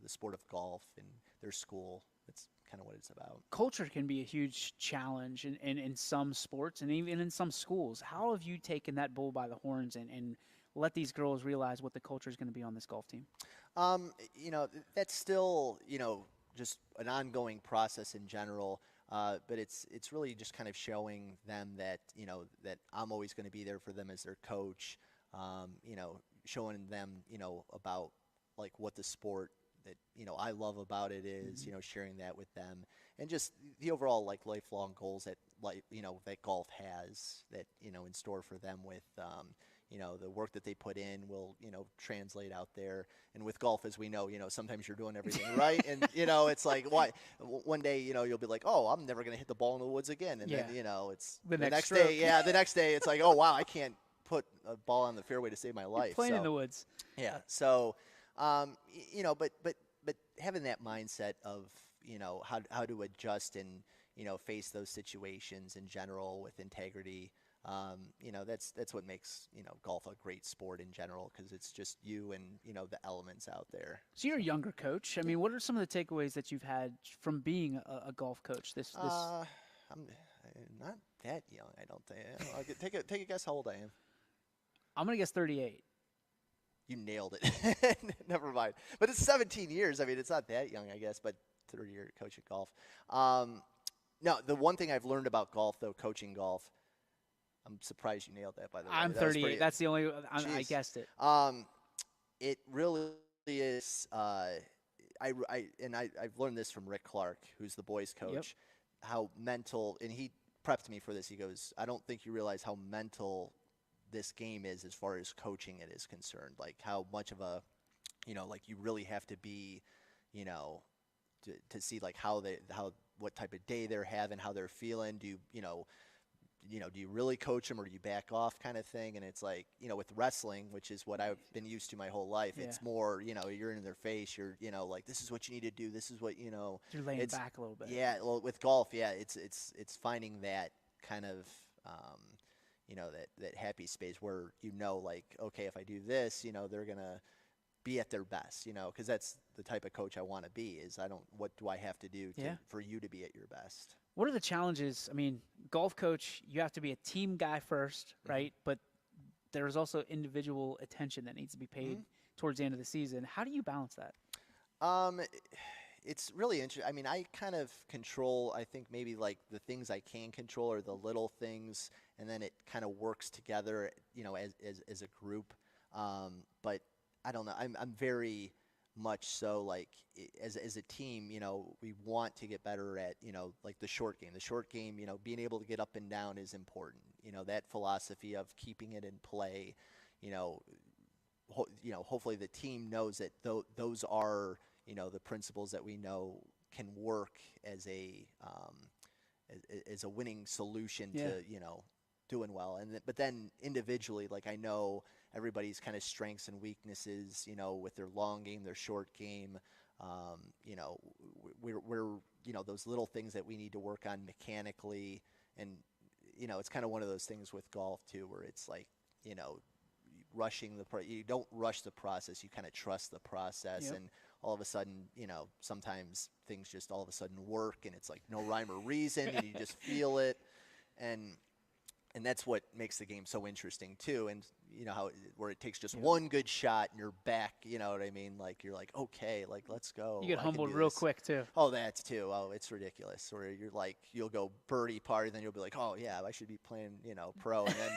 the sport of golf and their school. That's kind of what it's about. Culture can be a huge challenge in some sports and even in some schools. How have you taken that bull by the horns and let these girls realize what the culture is going to be on this golf team? That's still, just an ongoing process in general. But it's really just kind of showing them that, that I'm always going to be there for them as their coach, showing them, about like what the sport that, I love about it is, sharing that with them, and just the overall like lifelong goals that that golf has that, in store for them with, the work that they put in will, translate out there. And with golf, as we know, sometimes you're doing everything right. And, it's like, why? One day, you'll be like, oh, I'm never going to hit the ball in the woods again. And then, it's the next day. Yeah, the next day, it's like, oh, wow, I can't put a ball on the fairway to save my life. You're playing in the woods. Yeah. So, but having that mindset of, how to adjust and, face those situations in general with integrity. That's what makes, golf a great sport in general, because it's just you and, the elements out there. So you're a younger coach. What are some of the takeaways that you've had from being a golf coach? I'm not that young, I don't think. Take a guess how old I am. I'm going to guess 38. You nailed it. Never mind. But it's 17 years. It's not that young, I guess, but 30-year coaching golf. No, the one thing I've learned about golf, though, coaching golf, I'm surprised you nailed that, by the way. I'm 38. That's the only I guessed it. It really is. I've learned this from Rick Clark, who's the boys coach. how mental, and he prepped me for this. He goes, I don't think you realize how mental this game is as far as coaching it is concerned. Like how much of a, like you really have to be, to see like what type of day they're having, how they're feeling. Do you really coach them or do you back off kind of thing? And it's like, with wrestling, which is what I've been used to my whole life, it's more, you're in their face. You're, like, this is what you need to do. This is what, You're laying back a little bit. Yeah. Well, with golf, yeah, it's finding that kind of, that happy space where, like, okay, if I do this, they're going to be at their best, because that's the type of coach I want to be what do I have to do for you to be at your best? What are the challenges? I mean, golf coach, you have to be a team guy first, right? But there's also individual attention that needs to be paid towards the end of the season. How do you balance that? It's really interesting. I mean, I kind of control, I think maybe like the things I can control are the little things, and then it kind of works together, as a group. But I don't know. I'm very much so like as a team, we want to get better at, like the short game. The short game, being able to get up and down is important. That philosophy of keeping it in play, hopefully the team knows that those are, the principles that we know can work as a winning solution to, doing well. But then individually, like I know everybody's kind of strengths and weaknesses, with their long game, their short game. We're those little things that we need to work on mechanically. And, it's kind of one of those things with golf too, where it's like, you don't rush the process, you kind of trust the process. And all of a sudden, sometimes things just all of a sudden work and it's like no rhyme or reason and you just feel it. And that's what makes the game so interesting too. And where it takes just one good shot and you're back, you know what I mean? Like you're like, okay, like let's go. You get humbled real quick too. Oh, that's too. Oh, it's ridiculous. Where you're like, you'll go birdie par, then you'll be like, oh yeah, I should be playing, pro, and then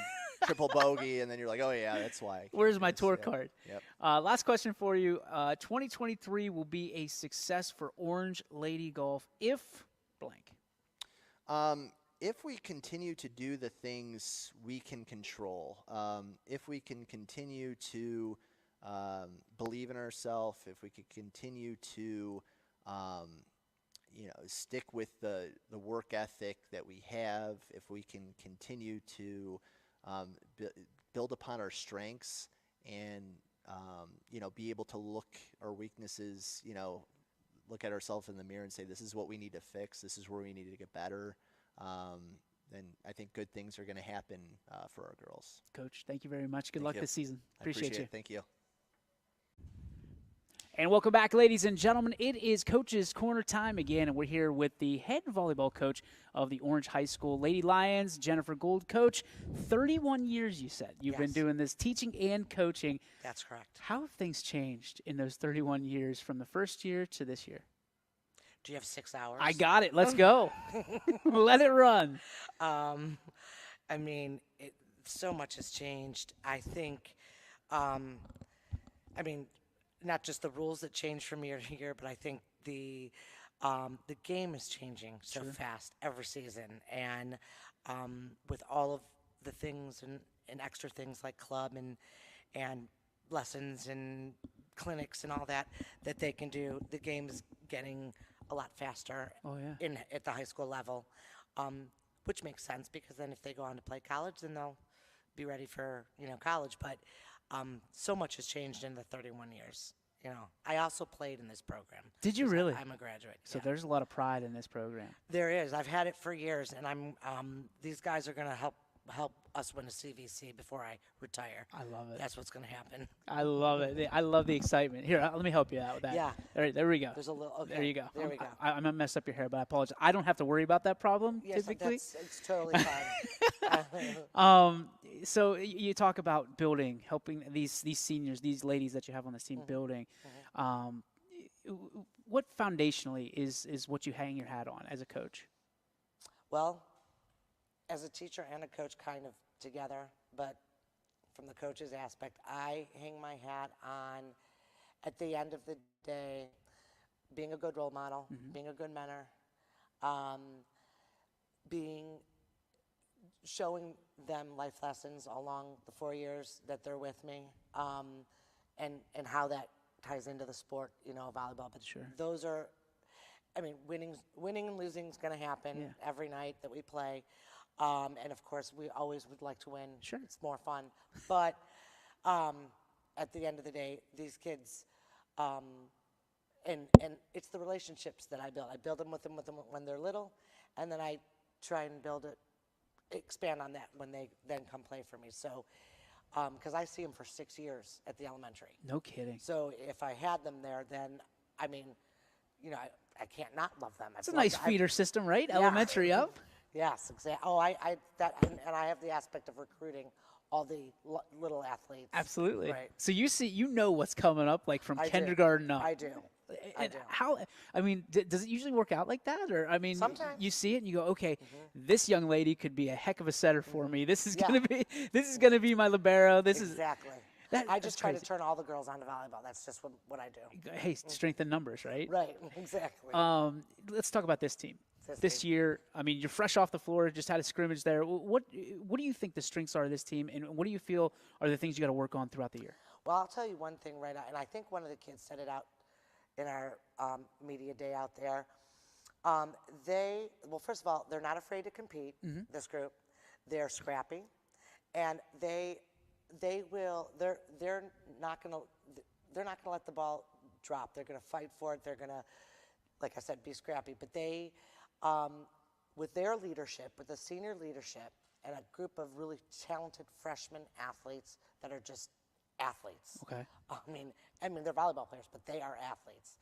triple bogey, and then you're like, oh yeah, that's why. Where's my tour card? Yep. Last question for you. 2023 will be a success for Orange Lady Golf if blank. If we continue to do the things we can control, if we can continue to believe in ourselves, if we can continue to, stick with the work ethic that we have, if we can continue to build upon our strengths and, be able to look our weaknesses, look at ourselves in the mirror and say, this is what we need to fix, this is where we need to get better. Then I think good things are going to happen for our girls. Coach, thank you very much. Good luck this season. Appreciate you. Thank you. And welcome back, ladies and gentlemen. It is Coach's Corner time again, and we're here with the head volleyball coach of the Orange High School Lady Lions, Jennifer Gould. Coach, 31 years you said you've been doing this, teaching and coaching. That's correct. How have things changed in those 31 years from the first year to this year? Do you have 6 hours? I got it. Let's go. Let it run. I mean, so much has changed. I think, not just the rules that change from year to year, but I think the game is changing so fast every season. And with all of the things and extra things like club and lessons and clinics and all that they can do, the game is getting a lot faster at the high school level, which makes sense because then if they go on to play college, then they'll be ready for college. But so much has changed in the 31 years. I also played in this program. Did you really? I'm a graduate. So there's a lot of pride in this program. There is. I've had it for years, and I'm. These guys are going to help us win a CVC before I retire. I love it. That's what's going to happen. I love it. I love the excitement. Here, let me help you out with that. Yeah. All right, there we go. There's a little. Okay. There you go. There we go. I'm going to mess up your hair, but I apologize. I don't have to worry about that problem typically. It's totally fine. So you talk about building, helping these seniors, these ladies that you have on this team building. What foundationally is what you hang your hat on as a coach? Well, as a teacher and a coach kind of together, but from the coach's aspect, I hang my hat on, at the end of the day, being a good role model, being a good mentor, showing them life lessons along the 4 years that they're with me, and how that ties into the sport, volleyball. But those are, winning and losing is going to happen every night that we play. And of course, we always would like to win. Sure. It's more fun. But at the end of the day, these kids, and it's the relationships that I build. I build them with them when they're little, and then I try and expand on that when they then come play for me. So, because I see them for 6 years at the elementary. No kidding. So if I had them there, then, I can't not love them. It's a nice feeder system, right? Yeah. Elementary up. Yes, exactly. Oh, I have the aspect of recruiting all the little athletes. Absolutely. Right. So you know what's coming up, like from kindergarten up. I do. And how? Does it usually work out like that, or sometimes you see it and you go, okay, this young lady could be a heck of a setter for me. This is gonna be my libero. Exactly. I just try to turn all the girls onto volleyball. That's just what I do. Hey, strength in numbers, right? Right. Exactly. Let's talk about this team. This year, you're fresh off the floor, just had a scrimmage there. What do you think the strengths are of this team, and what do you feel are the things you got to work on throughout the year? Well, I'll tell you one thing right now, and I think one of the kids said it out in our media day out there. First of all, they're not afraid to compete. This group, they're scrappy, and they're not gonna let the ball drop. They're gonna fight for it. They're gonna, like I said, be scrappy. But they, with their leadership, with the senior leadership, and a group of really talented freshman athletes that are just athletes. Okay. They're volleyball players, but they are athletes.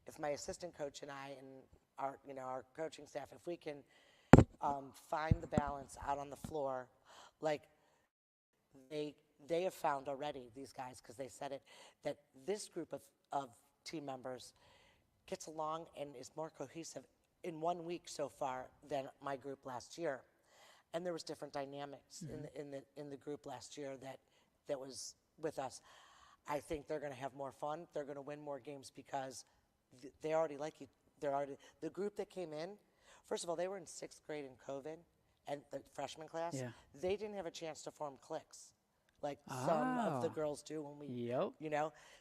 If my assistant coach and I and our coaching staff, if we can find the balance out on the floor, like they have found already, these guys, because they said it, that this group of team members gets along and is more cohesive in 1 week so far than my group last year. And there was different dynamics in the group last year that was with us. I think they're going to have more fun. They're going to win more games because they already like you. The group that came in. First of all, they were in 6th grade in COVID, and the freshman class. Yeah. They didn't have a chance to form cliques, like some of the girls do when we.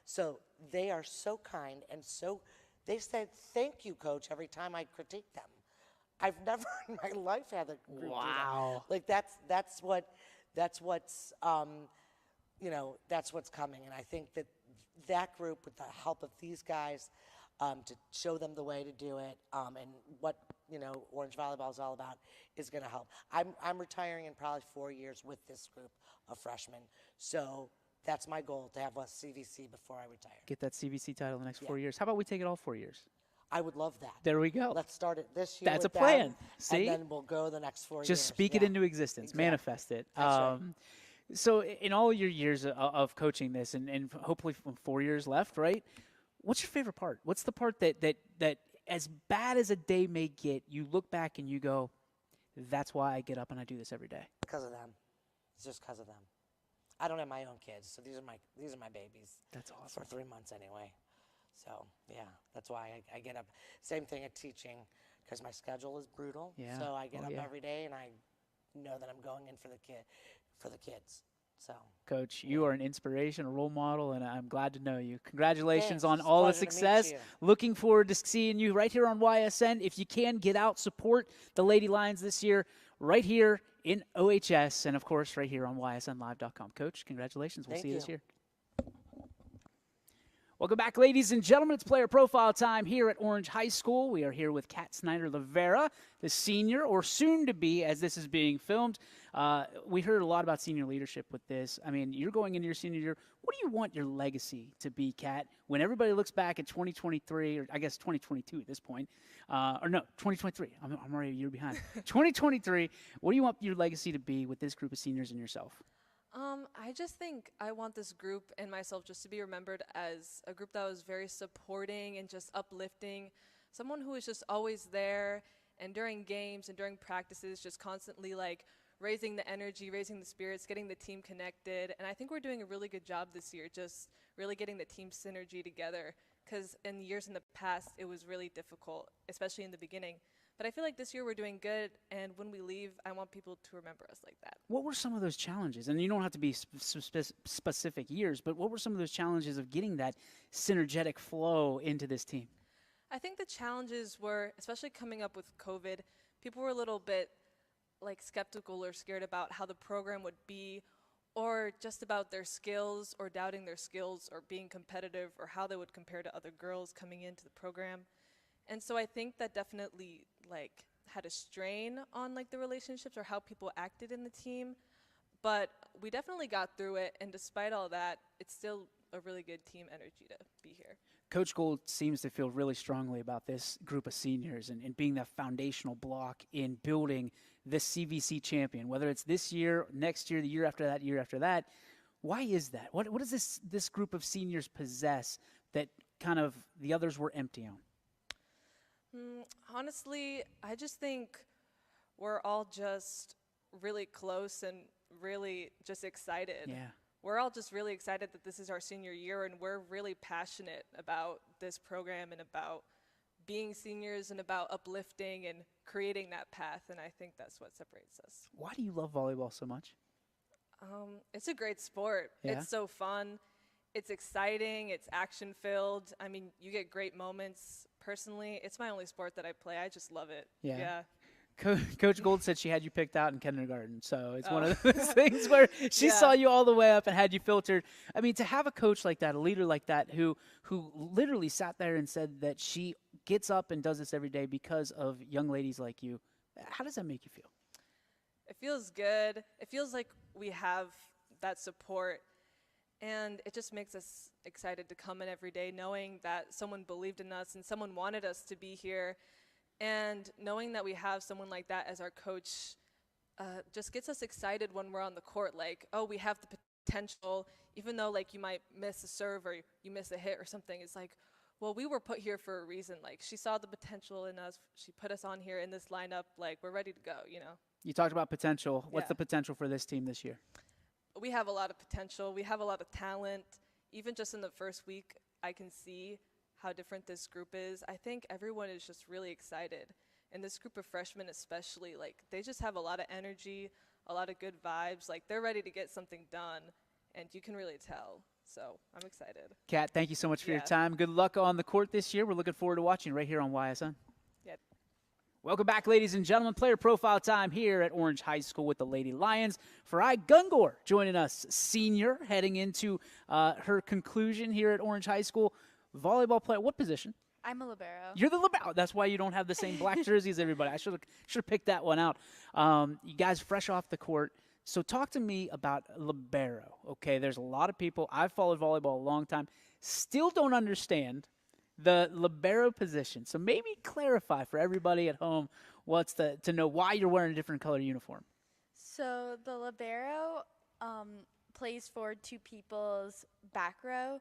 So they are so kind and so. They said thank you, coach, every time I critique them. I've never in my life had a group do that. Wow. Like that's what's coming, and I think that group, with the help of these guys, to show them the way to do it, and what Orange Volleyball is all about, is going to help. I'm retiring in probably 4 years with this group of freshmen, so that's my goal, to have a CVC before I retire. Get that CVC title in the next 4 years. How about we take it all 4 years? I would love that. There we go. Let's start it this year. That's a with plan. them, See? And then we'll go the next 4 years. Just speak it into existence. Exactly. Manifest it. That's right. So in all your years of coaching this, and hopefully 4 years left, right? What's your favorite part? What's the part that as bad as a day may get, you look back and you go, that's why I get up and I do this every day? Because of them. It's just because of them. I don't have my own kids, so these are my babies. That's awesome. For 3 months anyway. So, yeah, that's why I get up. Same thing at teaching, because my schedule is brutal. Yeah. So I get up every day, and I know that I'm going in for the kids. So, Coach, you are an inspiration, a role model, and I'm glad to know you. Congratulations Thanks. on It's a all the pleasure to meet success. you. Looking forward to seeing you right here on YSN. If you can, get out, support the Lady Lions this year right here in OHS, and, of course, right here on YSNLive.com. Coach, congratulations. We'll see you this year. Welcome back, ladies and gentlemen. It's player profile time here at Orange High School. We are here with Kat Snyder-Lavera, the senior, or soon to be, as this is being filmed. We heard a lot about senior leadership with this. You're going into your senior year. What do you want your legacy to be, Kat, when everybody looks back at 2023, or I guess 2022 at this point, 2023. I'm already a year behind. 2023, what do you want your legacy to be with this group of seniors and yourself? I just think I want this group and myself just to be remembered as a group that was very supporting and just uplifting, someone who was just always there, and during games and during practices just constantly raising the energy, raising the spirits, getting the team connected. And I think we're doing a really good job this year, just really getting the team synergy together, because in years in the past, it was really difficult, especially in the beginning. But I feel like this year we're doing good, and when we leave, I want people to remember us like that. What were some of those challenges? And you don't have to be specific years, but what were some of those challenges of getting that synergetic flow into this team? I think the challenges were, especially coming up with COVID, people were a little bit like skeptical or scared about how the program would be, or just about their skills, or doubting their skills, or being competitive, or how they would compare to other girls coming into the program. And so I think that definitely like had a strain on like the relationships or how people acted in the team. But we definitely got through it, and despite all that, it's still a really good team energy to be here. Coach Gould seems to feel really strongly about this group of seniors and being that foundational block in building this CVC champion, whether it's this year, next year, the year after that, year after that. Why is that? What does this group of seniors possess that kind of the others were empty on? Honestly, I just think we're all just really close and really just excited. Yeah. We're all just really excited that this is our senior year, and we're really passionate about this program and about being seniors and about uplifting and creating that path, and I think that's what separates us. Why do you love volleyball so much? It's a great sport. Yeah. It's so fun. It's exciting. It's action-filled. I mean, you get great moments. Personally, it's my only sport that I play. I just love it. Yeah. Coach Gould said she had you picked out in kindergarten, so it's one of those Oh. things where she Yeah. saw you all the way up and had you filtered. I mean, to have a coach like that, a leader like that, who literally sat there and said that she gets up and does this every day because of young ladies like you, how does that make you feel? It feels good. It feels like we have that support, and it just makes us excited to come in every day knowing that someone believed in us and someone wanted us to be here. And knowing that we have someone like that as our coach just gets us excited when we're on the court. Like, oh, we have the potential, even though like you might miss a serve or you miss a hit or something. It's like, well, we were put here for a reason. Like, she saw the potential in us. She put us on here in this lineup. Like, we're ready to go, you know? You talked about potential. What's Yeah. the potential for this team this year? We have a lot of potential. We have a lot of talent. Even just in the first week, I can see how different this group is. I think everyone is just really excited. And this group of freshmen especially, like, they just have a lot of energy, a lot of good vibes. Like, they're ready to get something done, and you can really tell. So I'm excited. Kat, thank you so much for your Yeah. time. Good luck on the court this year. We're looking forward to watching right here on YSN. Yeah. Welcome back, ladies and gentlemen. Player profile time here at Orange High School with the Lady Lions. Farai Gungor joining us, senior, heading into her conclusion here at Orange High School. Volleyball player, what position? I'm a libero. You're the libero. That's why you don't have the same black jersey as everybody. I should have picked that one out. You guys fresh off the court. So talk to me about libero. Okay, there's a lot of people. I've followed volleyball a long time. Still don't understand the libero position. So maybe clarify for everybody at home to know why you're wearing a different color uniform. So the libero plays forward to people's back row.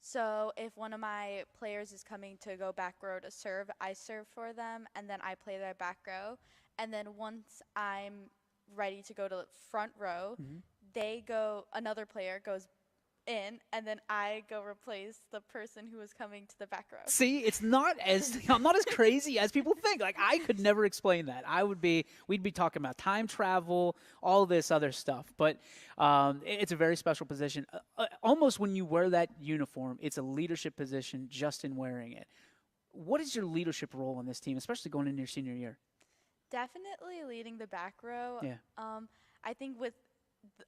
So if one of my players is coming to go back row to serve, I serve for them, and then I play their back row. And then once I'm ready to go to front row, another player goes in, and then I go replace the person who was coming to the back row. See, I'm not as crazy as people think. Like, I could never explain that. We'd be talking about time travel, all this other stuff. But it's a very special position. Almost when you wear that uniform, it's a leadership position just in wearing it. What is your leadership role on this team, especially going into your senior year? Definitely leading the back row. Yeah. I think with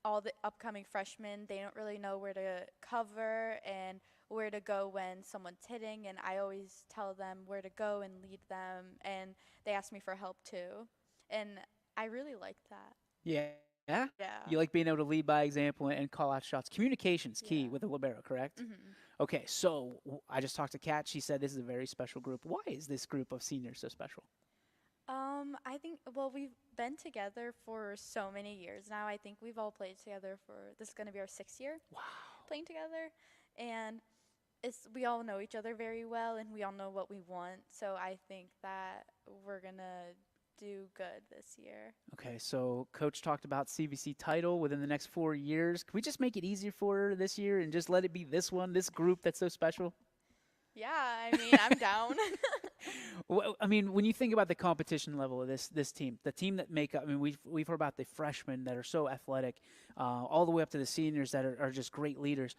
all the upcoming freshmen, they don't really know where to cover and where to go when someone's hitting, and I always tell them where to go and lead them, and they ask me for help too, and I really like that. Yeah. Yeah. You like being able to lead by example and call out shots. Communication's key with a libero, correct? Mm-hmm. Okay, so I just talked to Kat. She said this is a very special group. Why is this group of seniors so special? I think, well, we've been together for so many years now. I think we've all played together this is going to be our 6th year. Wow. Playing together. And we all know each other very well, and we all know what we want. So I think that we're going to do good this year. Okay, so Coach talked about CVC title within the next 4 years. Can we just make it easier for her this year and just let it be this group that's so special? Yeah, I mean, I'm down. Well, I mean, when you think about the competition level of this team, the team that make up, I mean, we've heard about the freshmen that are so athletic, all the way up to the seniors that are just great leaders.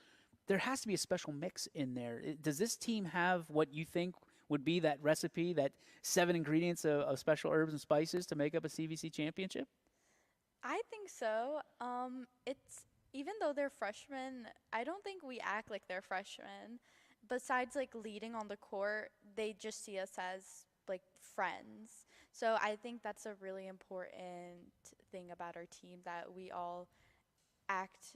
There has to be a special mix in there. Does this team have what you think would be that recipe, that 7 ingredients of special herbs and spices to make up a CVC championship? I think so. It's even though they're freshmen, I don't think we act like they're freshmen. Besides like leading on the court, they just see us as like friends. So I think that's a really important thing about our team, that we all act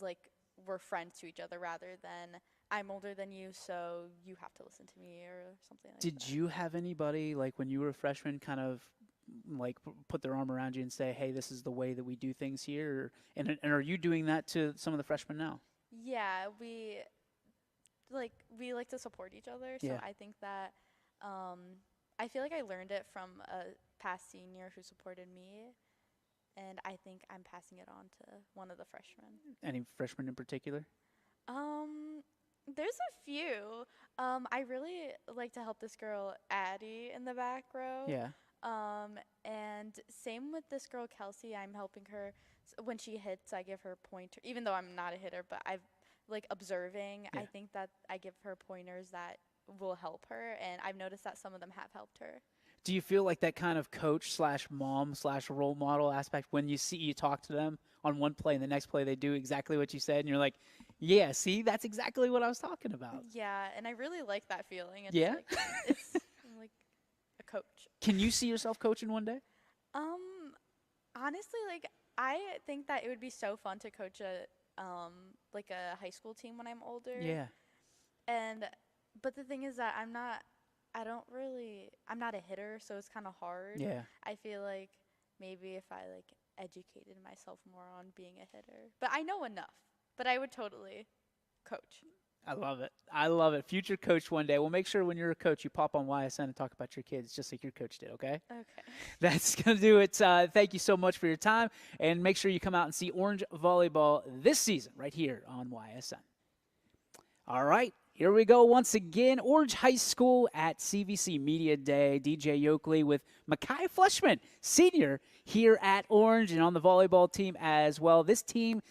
like we're friends to each other rather than I'm older than you, so you have to listen to me or something like that. Did you have anybody, like when you were a freshman, kind of like put their arm around you and say, "Hey, this is the way that we do things here"? And are you doing that to some of the freshmen now? Yeah, we like to support each other, so Yeah. I think that I feel like I learned it from a past senior who supported me, and I think I'm passing it on to one of the freshmen. Any freshmen in particular? Um, there's a few. I really like to help this girl Addie in the back row. Yeah. And same with this girl Kelsey. I'm helping her when she hits. I give her pointer, even though I'm not a hitter, but I've like observing. Yeah. I think that I give her pointers that will help her, and I've noticed that some of them have helped her. Do you feel like that kind of coach slash mom slash role model aspect when you talk to them on one play and the next play they do exactly what you said and you're like, yeah, see, that's exactly what I was talking about. Yeah, and I really like that feeling. It's Yeah? like, it's I'm like a coach. Can you see yourself coaching one day? Honestly, like I think that it would be so fun to coach a like a high school team when I'm older. Yeah. But the thing is that I'm not a hitter, so it's kind of hard. Yeah. I feel like maybe if I like educated myself more on being a hitter. But I know enough. But I would totally coach. I love it. I love it. Future coach one day. We'll make sure when you're a coach, you pop on YSN and talk about your kids just like your coach did, okay? Okay. That's going to do it. Thank you so much for your time. And make sure you come out and see Orange Volleyball this season right here on YSN. All right. Here we go once again. Orange High School at CVC Media Day. DJ Yoakley with Makai Fleshman, senior, here at Orange and on the volleyball team as well. This team,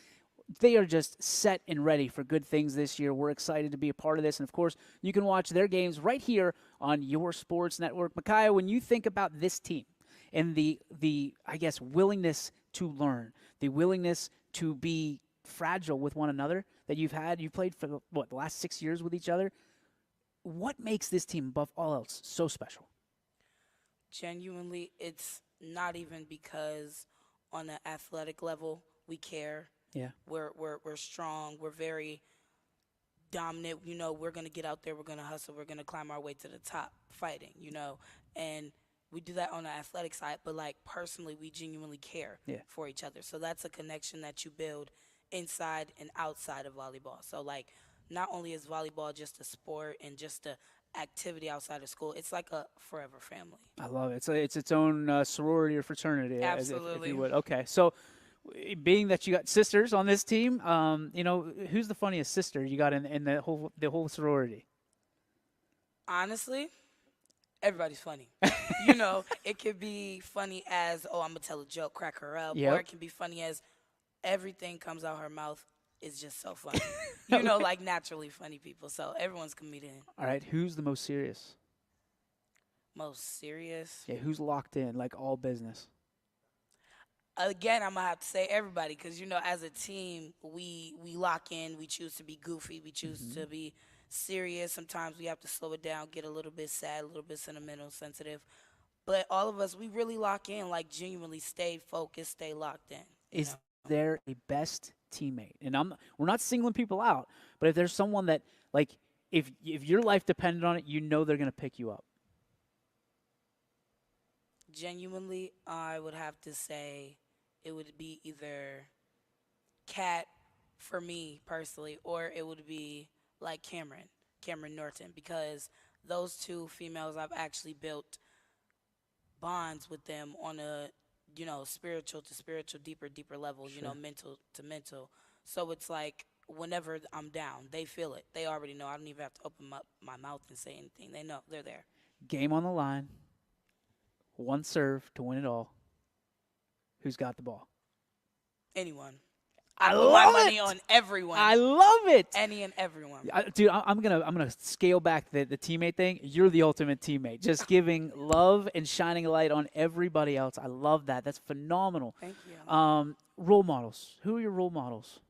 they are just set and ready for good things this year. We're excited to be a part of this. And, of course, you can watch their games right here on your sports network. Makai, when you think about this team and the I guess, willingness to learn, the willingness to be fragile with one another that you've played for, the last 6 years with each other, what makes this team, above all else, so special? Genuinely, it's not even because on an athletic level we care. Yeah. We're strong. We're very dominant. You know, we're going to get out there. We're going to hustle. We're going to climb our way to the top fighting, you know. And we do that on the athletic side. But, like, personally, we genuinely care for each other. So that's a connection that you build inside and outside of volleyball. So, like, not only is volleyball just a sport and just a activity outside of school, it's like a forever family. I love it. It's its own sorority or fraternity. Absolutely. If you would. Okay, so being that you got sisters on this team, you know, who's the funniest sister you got in the whole sorority? Honestly, everybody's funny. You know, it could be funny as, oh, I'm going to tell a joke, crack her up. Yep. Or it can be funny as everything comes out her mouth is just so funny. You know, like naturally funny people. So everyone's comedian. All right, who's the most serious? Most serious? Yeah, who's locked in, like all business? Again, I'm going to have to say everybody because, you know, as a team, we lock in. We choose to be goofy. We choose to be serious. Sometimes we have to slow it down, get a little bit sad, a little bit sentimental, sensitive. But all of us, we really lock in, like genuinely stay focused, stay locked in. Is there a best teammate? And we're not singling people out, but if there's someone that, like, if your life depended on it, you know they're going to pick you up. Genuinely, I would have to say it would be either Kat for me personally, or it would be like Cameron Norton, because those two females, I've actually built bonds with them on a, you know, spiritual to spiritual, deeper level, you know, mental to mental. So it's like whenever I'm down. They feel it. They already know. I don't even have to open up my mouth and say anything. They know they're there. Game on the line. One serve to win it all. Who's got the ball? Anyone. I put love my money it. on everyone. I love it. Any and everyone. Dude, I'm gonna scale back the teammate thing. You're the ultimate teammate. Just giving love and shining a light on everybody else. I love that. That's phenomenal. Thank you. Role models. Who are your role models?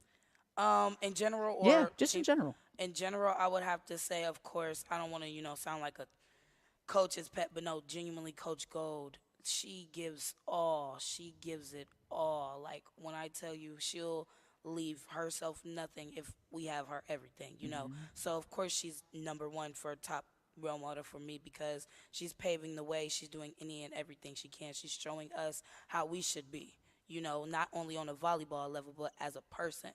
In general, or Yeah, just in general. In general, I would have to say, of course, I don't want to, sound like a coach's pet, but no, genuinely, Coach Gold. She gives all. She gives it all. Like when I tell you, she'll leave herself nothing if we have her everything, know. So of course she's number one for top role model for me because she's paving the way. She's doing any and everything she can. She's showing us how we should be, not only on a volleyball level, but as a person.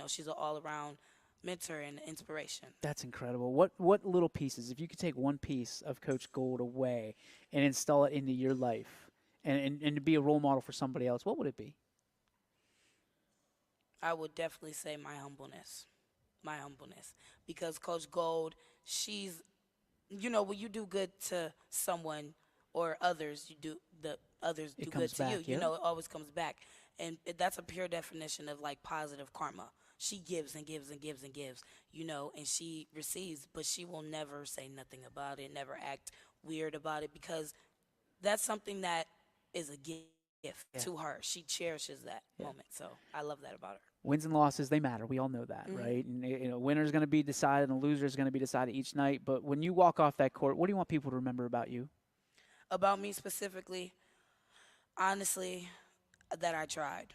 She's an all-around mentor and inspiration. That's incredible. What little pieces, if you could take one piece of Coach Gold away and install it into your life and to be a role model for somebody else, what would it be? I would definitely say my humbleness. My humbleness. Because Coach Gold, she's, when you do good to someone or others, others do good to you. Yeah. It always comes back. And that's a pure definition of, like, positive karma. She gives and gives and gives and gives, and she receives, but she will never say nothing about it, never act weird about it, because that's something that is a gift to her. She cherishes that moment, so I love that about her. Wins and losses, they matter. We all know that, right? And winner's going to be decided and a loser's going to be decided each night. But when you walk off that court, what do you want people to remember about you? About me specifically, honestly, that I tried.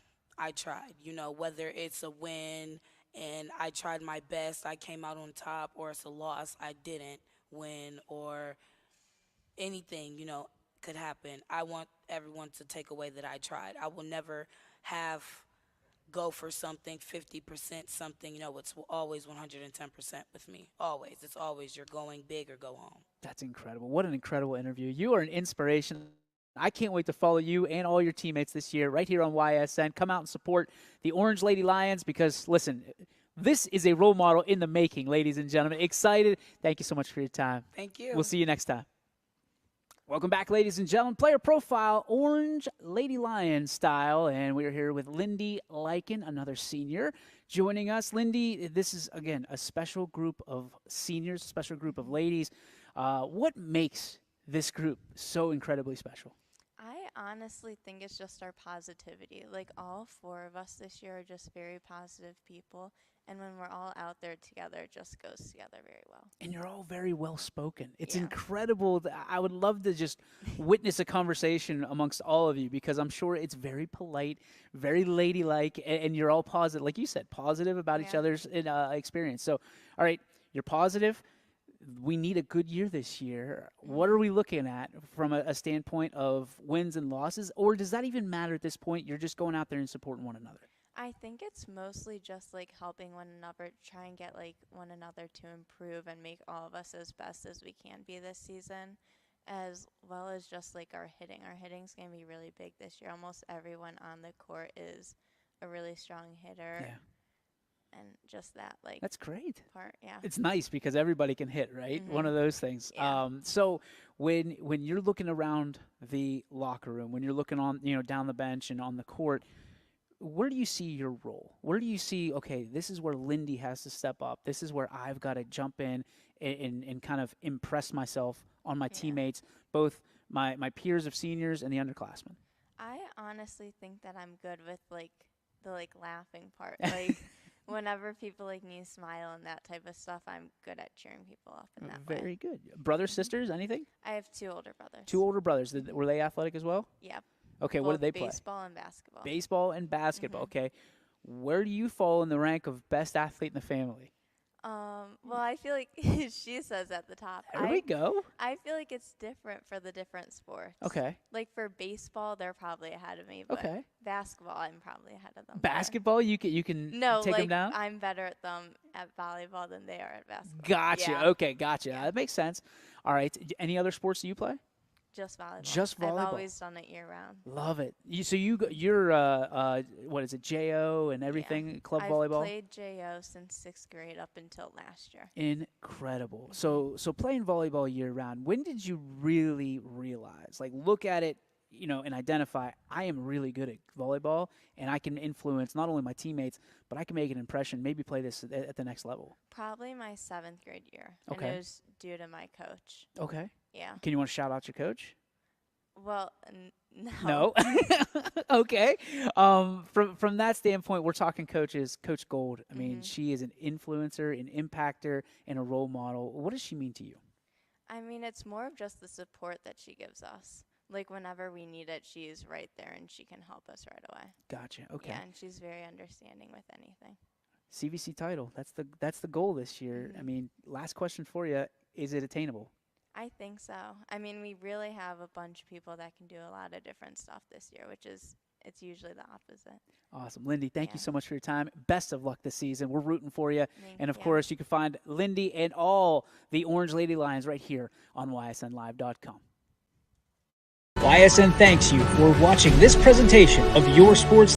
Whether it's a win and I tried my best, I came out on top, or it's a loss, I didn't win, or anything, could happen. I want everyone to take away that I tried. I will never go for something 50% something. It's always 110% with me. Always. It's always you're going big or go home. That's incredible. What an incredible interview. You are an inspiration. I can't wait to follow you and all your teammates this year right here on YSN. Come out and support the Orange Lady Lions because, listen, this is a role model in the making, ladies and gentlemen. Excited. Thank you so much for your time. Thank you. We'll see you next time. Welcome back, ladies and gentlemen. Player profile, Orange Lady Lion style, and we are here with Lindy Lycan, another senior, joining us. Lindy, this is, again, a special group of seniors, a special group of ladies. What makes this group so incredibly special? I honestly think it's just our positivity. Like, all four of us this year are just very positive people. And when we're all out there together, it just goes together very well. And you're all very well spoken. It's incredible. I would love to just witness a conversation amongst all of you because I'm sure it's very polite, very ladylike, and you're all positive, like you said, positive about each other's experience. So, all right, you're positive. We need a good year this year. What are we looking at from a standpoint of wins and losses? Or does that even matter at this point? You're just going out there and supporting one another. I think it's mostly just like helping one another, try and get like one another to improve and make all of us as best as we can be this season, as well as just like our hitting. Our hitting's going to be really big this year. Almost everyone on the court is a really strong hitter. Yeah. And just that, like, that's great. Part, yeah. It's nice because everybody can hit, right? One of those things. Yeah. So when you're looking around the locker room, when you're looking on, down the bench and on the court, where do you see your role? Where do you see, okay, this is where Lindy has to step up. This is where I've got to jump in and kind of impress myself on my teammates, both my peers of seniors and the underclassmen? I honestly think that I'm good with, like, the, like, laughing part. Like, whenever people, like, me smile and that type of stuff, I'm good at cheering people up in that way. Very good. Brothers, sisters, anything? I have 2 older brothers. 2 older brothers. Were they athletic as well? Yep. Okay, Both what did they play? Baseball and basketball. Baseball and basketball, okay. Where do you fall in the rank of best athlete in the family? Well, I feel like she says at the top. There we go. I feel like it's different for the different sports. Okay. Like for baseball, they're probably ahead of me. But basketball, I'm probably ahead of them. Basketball, you can take them down? I'm better at them at volleyball than they are at basketball. Gotcha. Yeah. Okay, gotcha. That makes sense. All right. Any other sports do you play? Just volleyball. Just volleyball. I've always done it year round. Love it. You're what is it, JO and everything, club volleyball? I've played JO since 6th grade up until last year. Incredible. So playing volleyball year round, when did you really realize, like look at it, and identify, I am really good at volleyball and I can influence not only my teammates, but I can make an impression, maybe play this at the next level? Probably my 7th grade year. Okay. And it was due to my coach. Okay. Yeah. Can you want to shout out your coach? Well, No. no. Okay. From that standpoint, we're talking coaches. Coach Gold. I mean, she is an influencer, an impactor, and a role model. What does she mean to you? I mean, it's more of just the support that she gives us. Like, whenever we need it, she's right there and she can help us right away. Gotcha. Okay. Yeah, and she's very understanding with anything. CVC title. That's the goal this year. I mean, last question for you. Is it attainable? I think so. I mean, we really have a bunch of people that can do a lot of different stuff this year, it's usually the opposite. Awesome. Lindy, thank you so much for your time. Best of luck this season. We're rooting for you. And, of you. course, you can find Lindy and all the Orange Lady Lions right here on ysnlive.com. YSN thanks you for watching this presentation of Your Sports